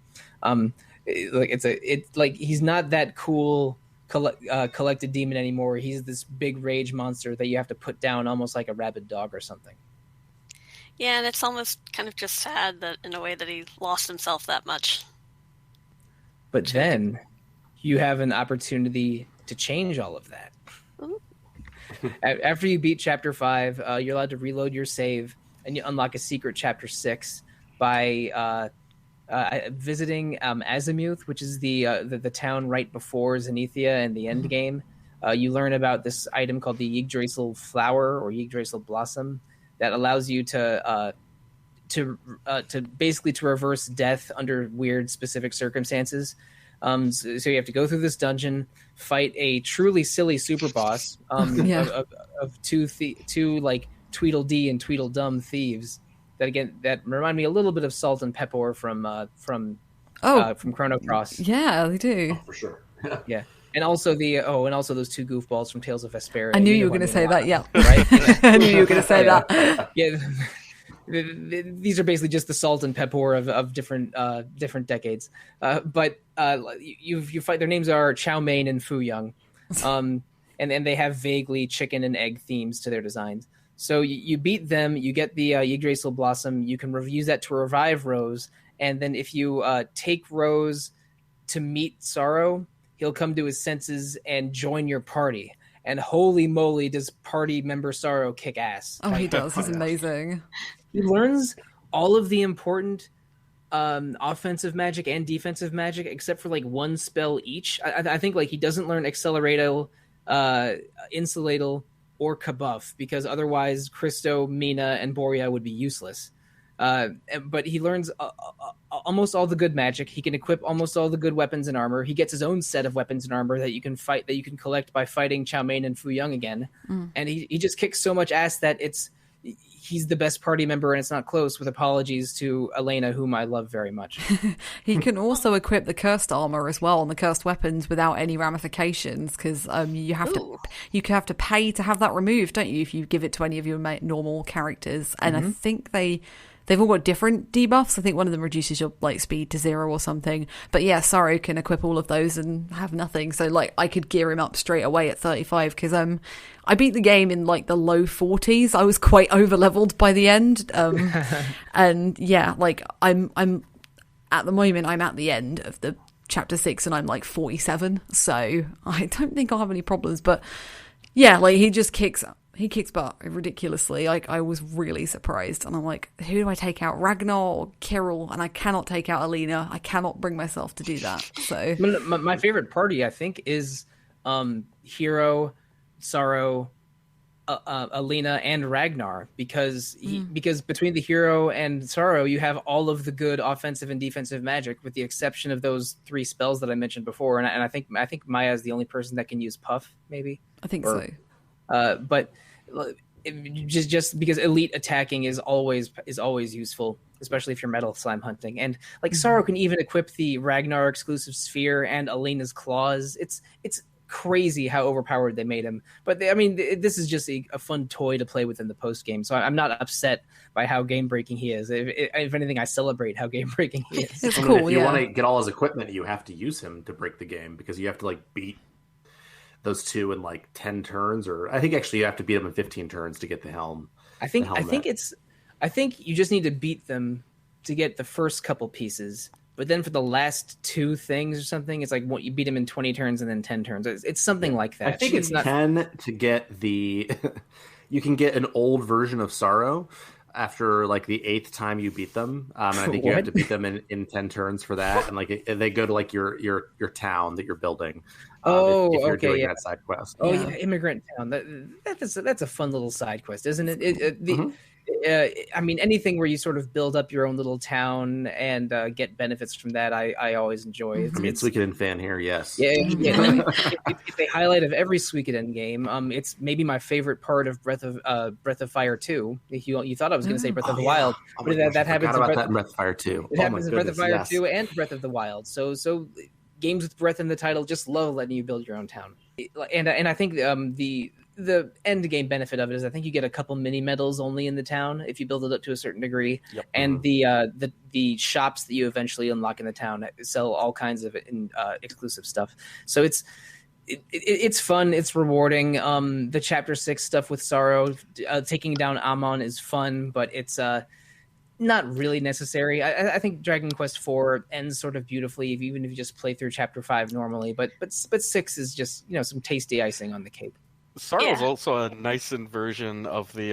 He's not that cool collected demon anymore. He's this big rage monster that you have to put down almost like a rabid dog or something. Yeah, and it's almost kind of just sad that in a way that he lost himself that much. But then you have an opportunity to change all of that. Ooh. After you beat Chapter 5, you're allowed to reload your save, and you unlock a secret Chapter 6 by visiting Azimuth, which is the town right before Zenithia and the end game. You learn about this item called the Yggdrasil flower or Yggdrasil blossom that allows you to basically to reverse death under weird specific circumstances. So you have to go through this dungeon, fight a truly silly super boss of two like Tweedledee and Tweedledum thieves that remind me a little bit of Salt and Pepper from Chrono Cross. Yeah, they do. Oh, for sure. Yeah. And also those two goofballs from Tales of Vesperia. I knew you were going to say that. Yeah, right. Yeah. I knew you were going to say that. Yeah, these are basically just the Salt and Pepper of different decades. But you fight. Their names are Chow Mein and Fu Young, and they have vaguely chicken and egg themes to their designs. So you beat them. You get the Yggdrasil blossom. You can use that to revive Rose, and then if you take Rose to meet Sorrow, he'll come to his senses and join your party. And holy moly, does party member Sorrow kick ass. Oh, he does. He's amazing. He learns all of the important offensive magic and defensive magic, except for like one spell each. I think like he doesn't learn Acceleratal, Insulatal, or Kabuff, because otherwise Christo, Mina, and Borea would be useless. But he learns almost all the good magic. He can equip almost all the good weapons and armor. He gets his own set of weapons and armor that you can collect by fighting Chow Mein and Fu Young again. And he just kicks so much ass that he's the best party member, and it's not close, with apologies to Alena, whom I love very much. He can also equip the cursed armor as well and the cursed weapons without any ramifications, because you have to pay to have that removed, don't you, if you give it to any of your normal characters. And I think they've all got different debuffs. I think one of them reduces your like speed to 0 or something. But yeah, Sorrow can equip all of those and have nothing. So like I could gear him up straight away at 35 because I beat the game in like the low 40s. I was quite over leveled by the end. And yeah, like I'm at the moment I'm at the end of the chapter 6 and I'm like 47. So I don't think I'll have any problems. But yeah, like he kicks butt ridiculously. Like I was really surprised, and I'm like, who do I take out, Ragnar or Kiryl? And I cannot take out Alena. I cannot bring myself to do that. So my favorite party, I think, is Hero, Sorrow, Alena, and Ragnar, because between the Hero and Sorrow, you have all of the good offensive and defensive magic, with the exception of those 3 spells that I mentioned before. And I think Maya is the only person that can use Puff. Maybe I think so. But just because elite attacking is always useful, especially if you're metal slime hunting. And like Sorrow can even equip the Ragnar exclusive sphere and Alena's claws. It's crazy how overpowered they made him. But this is just a fun toy to play with in the post game. So I'm not upset by how game breaking he is. If anything, I celebrate how game breaking he is. It's cool. If you want to get all his equipment, you have to use him to break the game, because you have to like beat those 2 in like 10 turns, or I think actually you have to beat them in 15 turns to get the helm. I think you just need to beat them to get the first couple pieces, but then for the last 2 things or something, it's like you beat them in 20 turns and then 10 turns. It's something like that. I think it's not 10 to get the. You can get an old version of Sorrow. after like the 8th time you beat them. And I think you have to beat them in 10 turns for that. And like they go to like your town that you're building. If you're doing that side quest. Oh yeah, Immigrant Town. That's a fun little side quest, isn't it? I mean, anything where you sort of build up your own little town and get benefits from that, I always enjoy. It's Suikoden fan here, yes. Yeah. It's a highlight of every Suikoden game. It's maybe my favorite part of Breath of Fire 2. You thought I was going to say Breath of the Wild, but that happens in Breath of Fire 2. It happens in Breath of Fire 2 and Breath of the Wild. So games with breath in the title just love letting you build your own town. And I think the end game benefit of it is I think you get a couple mini medals only in the town if you build it up to a certain degree. Yep. And the shops that you eventually unlock in the town sell all kinds of exclusive stuff. So it's fun. It's rewarding. The chapter 6 stuff with Sorrow, taking down Amon is fun, but it's not really necessary. I think Dragon Quest IV ends sort of beautifully, even if you just play through chapter 5 normally. But 6 is just some tasty icing on the cake. Sorrow is also a nice inversion of the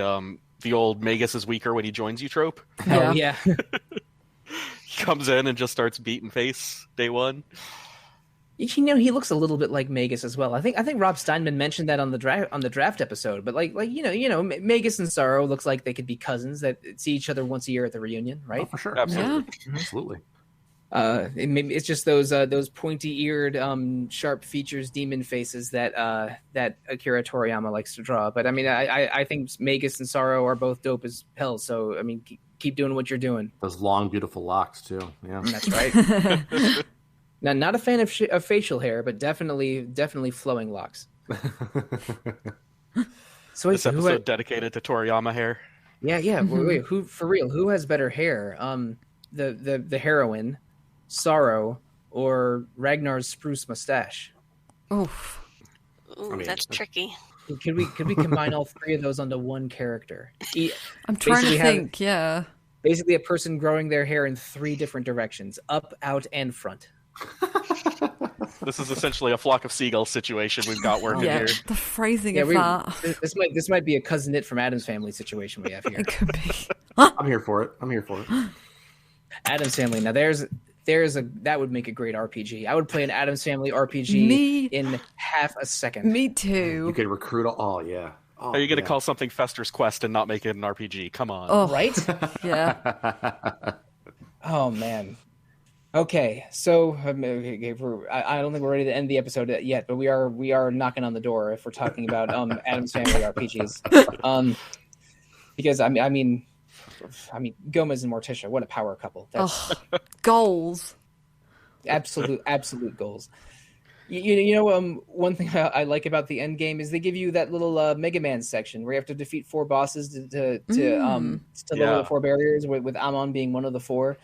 old Magus is weaker when he joins you trope. Oh yeah. He comes in and just starts beating face day one. He looks a little bit like Magus as well. I think Rob Steinman mentioned that on the draft episode. But like Magus and Sorrow looks like they could be cousins that see each other once a year at the reunion, right? Oh, for sure, absolutely, yeah. Absolutely. It's just those pointy-eared, sharp features, demon faces that Akira Toriyama likes to draw. But I mean, I think Magus and Sorrow are both dope as hell. So I mean, keep doing what you're doing. Those long, beautiful locks too. Yeah, that's right. Now, not a fan of facial hair, but definitely flowing locks. So this episode dedicated to Toriyama hair. Yeah. Mm-hmm. Wait, who for real? Who has better hair? The heroine, Sorrow, or Ragnar's spruce mustache? Oof. Ooh, that's tricky. Could we combine all three of those onto one character? I'm trying to think. Yeah. Basically, a person growing their hair in 3 different directions: up, out, and front. This is essentially a flock of seagulls situation we've got working here. The phrasing of that. This might be a cousin It from Addams Family situation we have here. It could be. I'm here for it. Addams Family. Now that would make a great RPG. I would play an Addams Family RPG in half a second. Me too. You could recruit all. Yeah. Are you going to call something Fester's Quest and not make it an RPG? Come on. Oh, right? Yeah. Oh man. Okay, so I don't think we're ready to end the episode yet, but we are knocking on the door if we're talking about Addams Family RPGs. Because I mean, Gomez and Morticia, what a power couple! That's goals. Absolute goals. One thing I like about the end game is they give you that little Mega Man section where you have to defeat 4 bosses to level the 4 barriers, with Amon being one of the 4.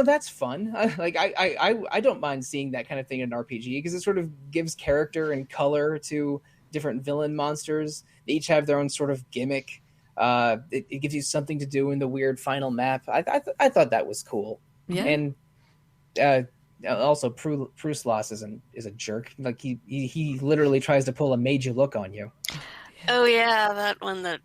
That's fun. I don't mind seeing that kind of thing in an RPG because it sort of gives character and color to different villain monsters. They each have their own sort of gimmick. It gives you something to do in the weird final map. I thought that was cool. Yeah. And also, Pruslos is a jerk. Like he literally tries to pull a made you look on you. Oh yeah, that one that.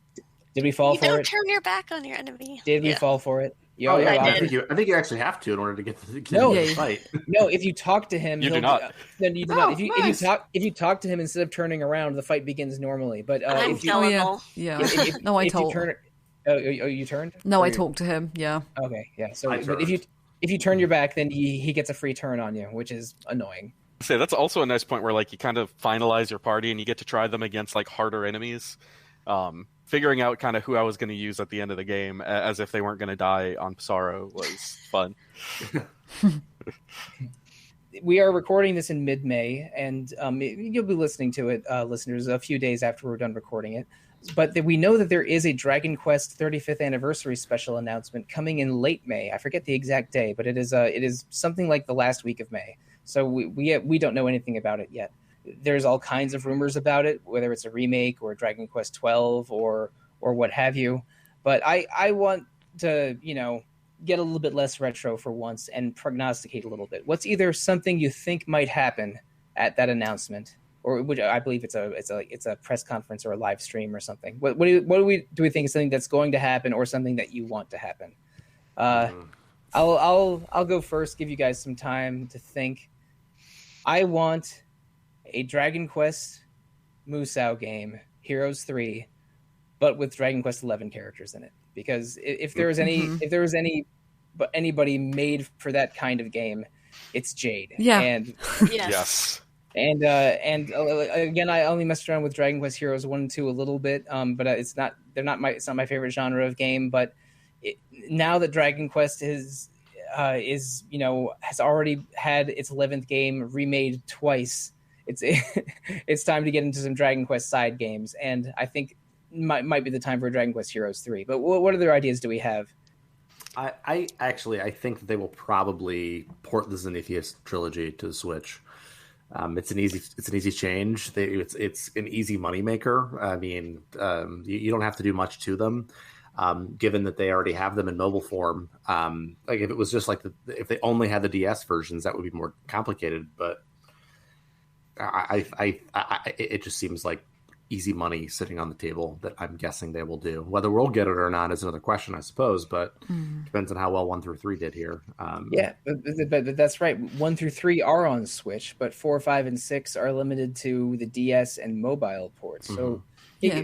Did we fall for it? You don't turn your back on your enemy. Did we fall for it? I think you actually have to in order to get the fight. No, if you talk to him, you do not. Then you do not. If you talk to him instead of turning around, the fight begins normally. But I'm if you, gullible. You turned? No, I talked to him. Yeah. Okay. Yeah. So, but if you turn your back, then he gets a free turn on you, which is annoying. Say that's also a nice point where you kind of finalize your party and you get to try them against harder enemies. Figuring out kind of who I was going to use at the end of the game as if they weren't going to die on Sorrow was fun. We are recording this in mid-May, and you'll be listening to it, listeners, a few days after we're done recording it. But we know that there is a Dragon Quest 35th anniversary special announcement coming in late May. I forget the exact day, but it is something like the last week of May. So we don't know anything about it yet. There's all kinds of rumors about it, whether it's a remake or Dragon Quest 12 or what have you. But I want to, get a little bit less retro for once and prognosticate a little bit. What's either something you think might happen at that announcement or which I believe it's a press conference or a live stream or something. What do we think is something that's going to happen or something that you want to happen? I'll go first. Give you guys some time to think. I want a Dragon Quest Musou game, Heroes 3, but with Dragon Quest 11 characters in it. Because if there was anybody made for that kind of game, it's Jade. Yeah. And Yes. And again, I only messed around with Dragon Quest Heroes 1 and 2 a little bit, but it's not my favorite genre of game. But now that Dragon Quest has already had its 11th game remade twice, it's time to get into some Dragon Quest side games, and I think might be the time for Dragon Quest Heroes 3. But what other ideas do we have? I think that they will probably port the Zenithius trilogy to the Switch. It's an easy change. It's an easy moneymaker. I mean, you don't have to do much to them, given that they already have them in mobile form. Like if it was just if they only had the DS versions, that would be more complicated. But it just seems like easy money sitting on the table that I'm guessing they will do. Whether we'll get it or not is another question, I suppose, but depends on how well 1 through 3 did here. But that's right. 1 through 3 are on Switch, but 4, 5, and 6 are limited to the DS and mobile ports. So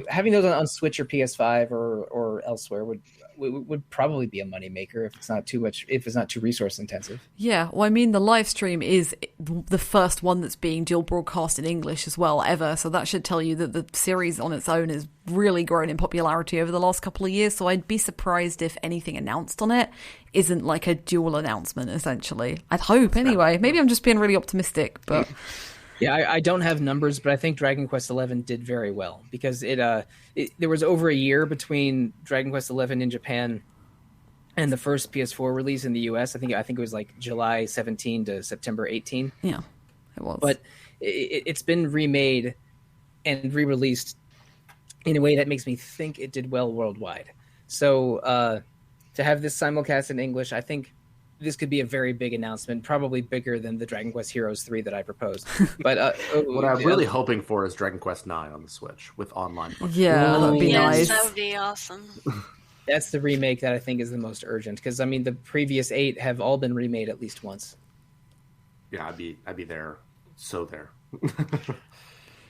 having those on Switch or PS5 or elsewhere would probably be a moneymaker if it's not too resource intensive. Yeah, well, I mean, the live stream is the first one that's being dual broadcast in English as well ever, so that should tell you that the series on its own has really grown in popularity over the last couple of years, so I'd be surprised if anything announced on it isn't like a dual announcement, essentially. I'd hope, anyway. Maybe I'm just being really optimistic, but... Yeah, I don't have numbers, but I think Dragon Quest XI did very well because there was over a year between Dragon Quest XI in Japan and the first PS4 release in the US. I think it was like July 17 to September 18. Yeah, it was. But it's been remade and re-released in a way that makes me think it did well worldwide. So to have this simulcast in English, I think this could be a very big announcement, probably bigger than the Dragon Quest Heroes 3 that I proposed. But what I'm really hoping for is Dragon Quest 9 on the Switch with online function. Yeah, that'd be nice. That would be awesome. That's the remake that I think is the most urgent, because I mean the previous 8 have all been remade at least once. Yeah, I'd be there. So there.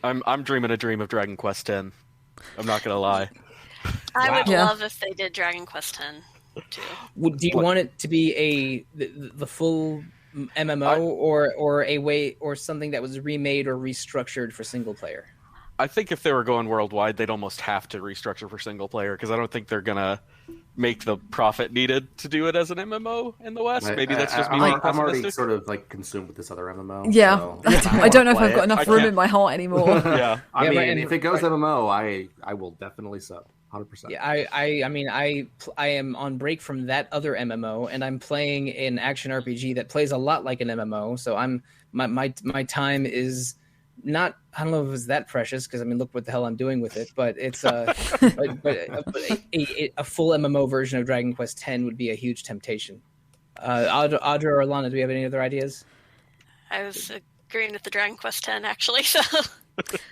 I'm dreaming a dream of Dragon Quest X. I'm not gonna lie. I would love if they did Dragon Quest X. Too. Do you want it to be the full MMO or a way or something that was remade or restructured for single player? I think if they were going worldwide, they'd almost have to restructure for single player because I don't think they're gonna make the profit needed to do it as an MMO in the West. Maybe that's just me being pessimistic. I'm already sort of like consumed with this other MMO. Yeah, so I don't know if I've got enough room in my heart anymore. Yeah, I mean, if it goes MMO, I will definitely sub. 100%. Yeah, I am on break from that other MMO, and I'm playing an action RPG that plays a lot like an MMO. So my time is not, I don't know if it's that precious because I mean look what the hell I'm doing with it, but it's a full MMO version of Dragon Quest X would be a huge temptation. Audra or Alana, do we have any other ideas? I was agreeing with the Dragon Quest X actually. So.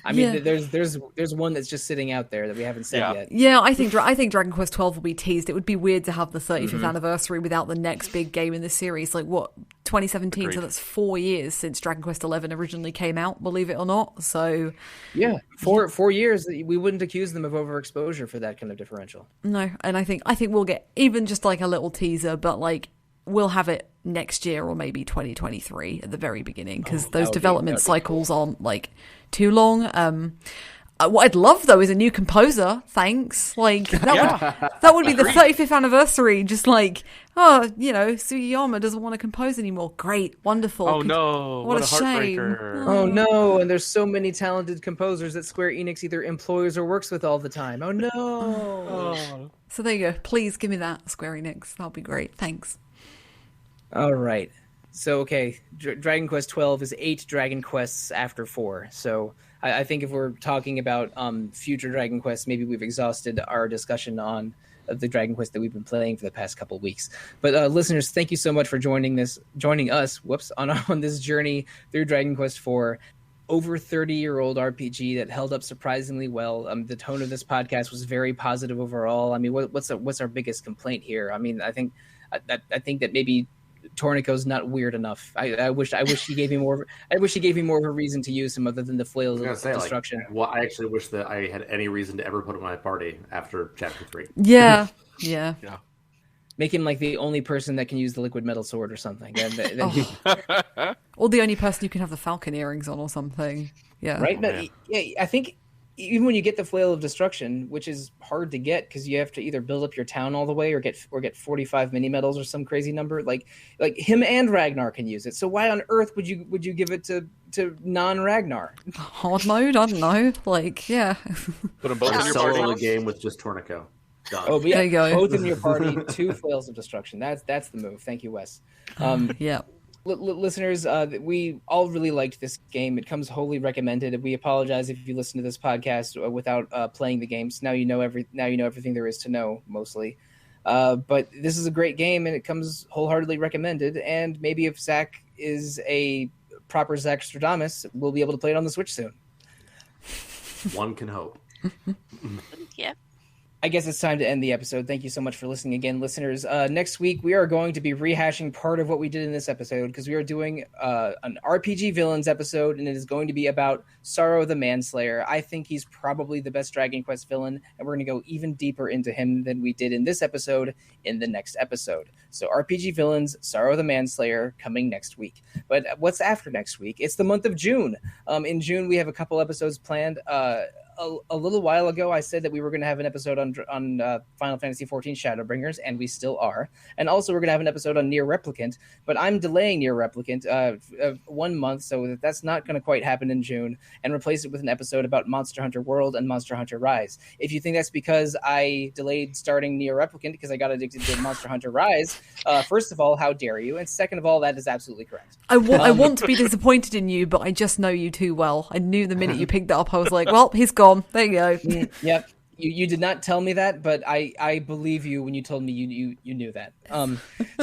I mean, there's one that's just sitting out there that we haven't said yet. Yeah, I think Dragon Quest XII will be teased. It would be weird to have the 35th anniversary without the next big game in the series. Like, what, 2017? Agreed. So that's 4 years since Dragon Quest XI originally came out, believe it or not. So yeah, 4 years. We wouldn't accuse them of overexposure for that kind of differential. No, and I think we'll get even just like a little teaser, but like we'll have it next year or maybe 2023 at the very beginning because those development cycles aren't like too long. What I'd love though is a new composer. Thanks. Like that would be the 35th anniversary. Just like, Sugiyama doesn't want to compose anymore. Great, wonderful. Oh no! What a shame. Oh no! And there's so many talented composers that Square Enix either employs or works with all the time. Oh no! So there you go. Please give me that, Square Enix. That'll be great. Thanks. All right. So, okay, Dragon Quest 12 is 8 Dragon Quests after 4. So I think if we're talking about future Dragon Quests, maybe we've exhausted our discussion on the Dragon Quest that we've been playing for the past couple of weeks. But listeners, thank you so much for joining us on this journey through Dragon Quest 4. over 30-year-old RPG that held up surprisingly well. The tone of this podcast was very positive overall. I mean, what's our biggest complaint here? I mean, I think that maybe Tornico's not weird enough. I wish he gave me more. I wish he gave me more of a reason to use him other than the flails of destruction. I actually wish that I had any reason to ever put him in my party after chapter 3. Yeah. Make him like the only person that can use the liquid metal sword or something. Or the only person you can have the falcon earrings on or something. Yeah. Right? I think even when you get the flail of destruction, which is hard to get because you have to either build up your town all the way or get 45 mini medals or some crazy number. Like him and Ragnar can use it. So why on earth would you give it to non-Ragnar? Hard mode? I don't know. Like, yeah. Put them both in your solo party. the game with just Tornico. Done. Oh, yeah, there you go. Both in your party, 2 flails of destruction. That's the move. Thank you, Wes. Yeah. Listeners, we all really liked this game. It comes wholly recommended. We apologize if you listen to this podcast without playing the games. Now you know everything there is to know, mostly. But this is a great game, and it comes wholeheartedly recommended. And maybe if Zach is a proper Zach Stradamus, we'll be able to play it on the Switch soon. One can hope. Yep. I guess it's time to end the episode. Thank you so much for listening again, listeners. Next week, we are going to be rehashing part of what we did in this episode because we are doing an RPG Villains episode, and it is going to be about Sorrow the Manslayer. I think he's probably the best Dragon Quest villain, and we're going to go even deeper into him than we did in this episode in the next episode. So RPG Villains, Sorrow the Manslayer, coming next week. But what's after next week? It's the month of June. In June, we have a couple episodes planned. A little while ago, I said that we were going to have an episode on Final Fantasy XIV Shadowbringers, and we still are. And also, we're going to have an episode on Nier Replicant, but I'm delaying Nier Replicant 1 month, so that's not going to quite happen in June, and replace it with an episode about Monster Hunter World and Monster Hunter Rise. If you think that's because I delayed starting Nier Replicant because I got addicted to Monster Hunter Rise, first of all, how dare you? And second of all, that is absolutely correct. I want to be disappointed in you, but I just know you too well. I knew the minute you picked it up, I was like, well, he's gone. There you go. Yep. You did not tell me that, but I believe you when you told me you knew that.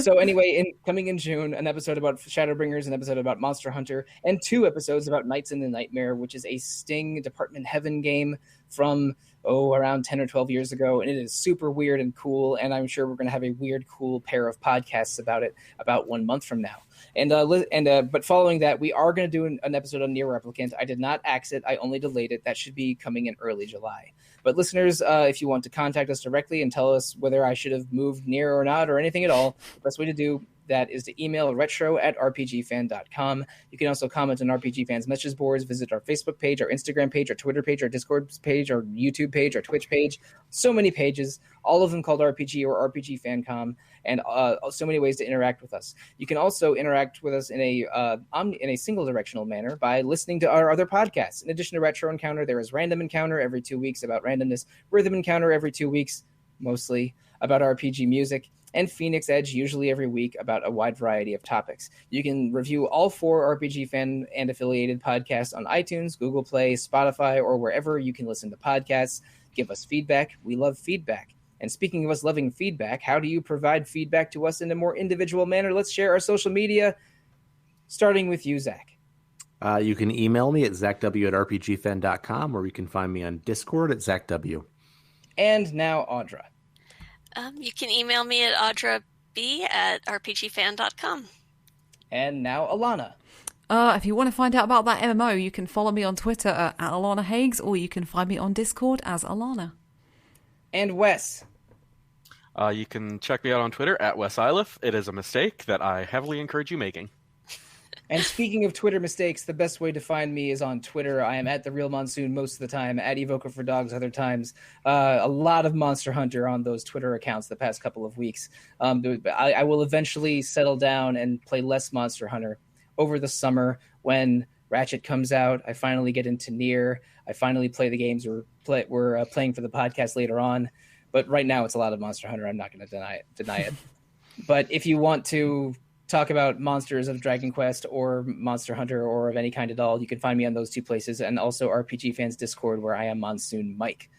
So anyway, coming in June, an episode about Shadowbringers, an episode about Monster Hunter, and 2 episodes about Knights in the Nightmare, which is a Sting Department Heaven game from around 10 or 12 years ago, and it is super weird and cool, and I'm sure we're going to have a weird, cool pair of podcasts about it about 1 month from now. But following that, we are going to do an episode on Nier Replicant. I did not axe it. I only delayed it. That should be coming in early July. But listeners, if you want to contact us directly and tell us whether I should have moved Nier or not or anything at all, the best way to do that is to email retro@rpgfan.com. You can also comment on RPG Fan's message boards, visit our Facebook page, our Instagram page, our Twitter page, our Discord page, our YouTube page, our Twitch page. So many pages, all of them called RPG or RPG Fancom, and so many ways to interact with us. You can also interact with us in a single directional manner by listening to our other podcasts. In addition to Retro Encounter, there is Random Encounter every 2 weeks about randomness, Rhythm Encounter every 2 weeks, mostly about RPG music, and Phoenix Edge usually every week about a wide variety of topics. You can review all 4 RPG Fan and affiliated podcasts on iTunes, Google Play, Spotify, or wherever you can listen to podcasts. Give us feedback. We love feedback. And speaking of us loving feedback, how do you provide feedback to us in a more individual manner? Let's share our social media, starting with you, Zach. You can email me at zachw@rpgfan.com, or you can find me on Discord at zachw. And now, Audra. You can email me at audrab@rpgfan.com. And now, Alana. If you want to find out about that MMO, you can follow me on Twitter at Alana Hagues, or you can find me on Discord as Alana. And Wes. You can check me out on Twitter at Wes Iliff. It is a mistake that I heavily encourage you making. And speaking of Twitter mistakes, the best way to find me is on Twitter. I am at The Real Monsoon most of the time, at Evoker for Dogs other times. A lot of Monster Hunter on those Twitter accounts the past couple of weeks. I will eventually settle down and play less Monster Hunter over the summer when Ratchet comes out. I finally get into Nier. I finally play the games we're playing for the podcast later on. But right now it's a lot of Monster Hunter. I'm not going to deny it. But if you want to talk about monsters of Dragon Quest or Monster Hunter or of any kind at all, you can find me on those 2 places, and also RPG Fans Discord, where I am Monsoon Mike.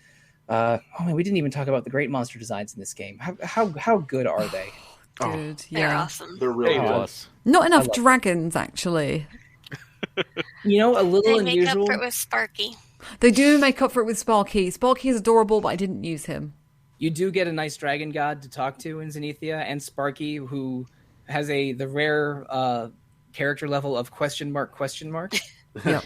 Man, we didn't even talk about the great monster designs in this game. How good are they? Good, They're awesome. They're really plus. Not enough dragons, actually. You know, a little They make unusual. up for it with Sparky. They do make up for it with Sparky. Sparky is adorable, but I didn't use him. You do get a nice dragon god to talk to in Zenithia, and Sparky, who has the rare character level of question mark. Yep.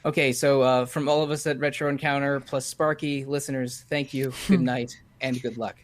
Okay, so from all of us at Retro Encounter plus Sparky, listeners, thank you, good night, and good luck.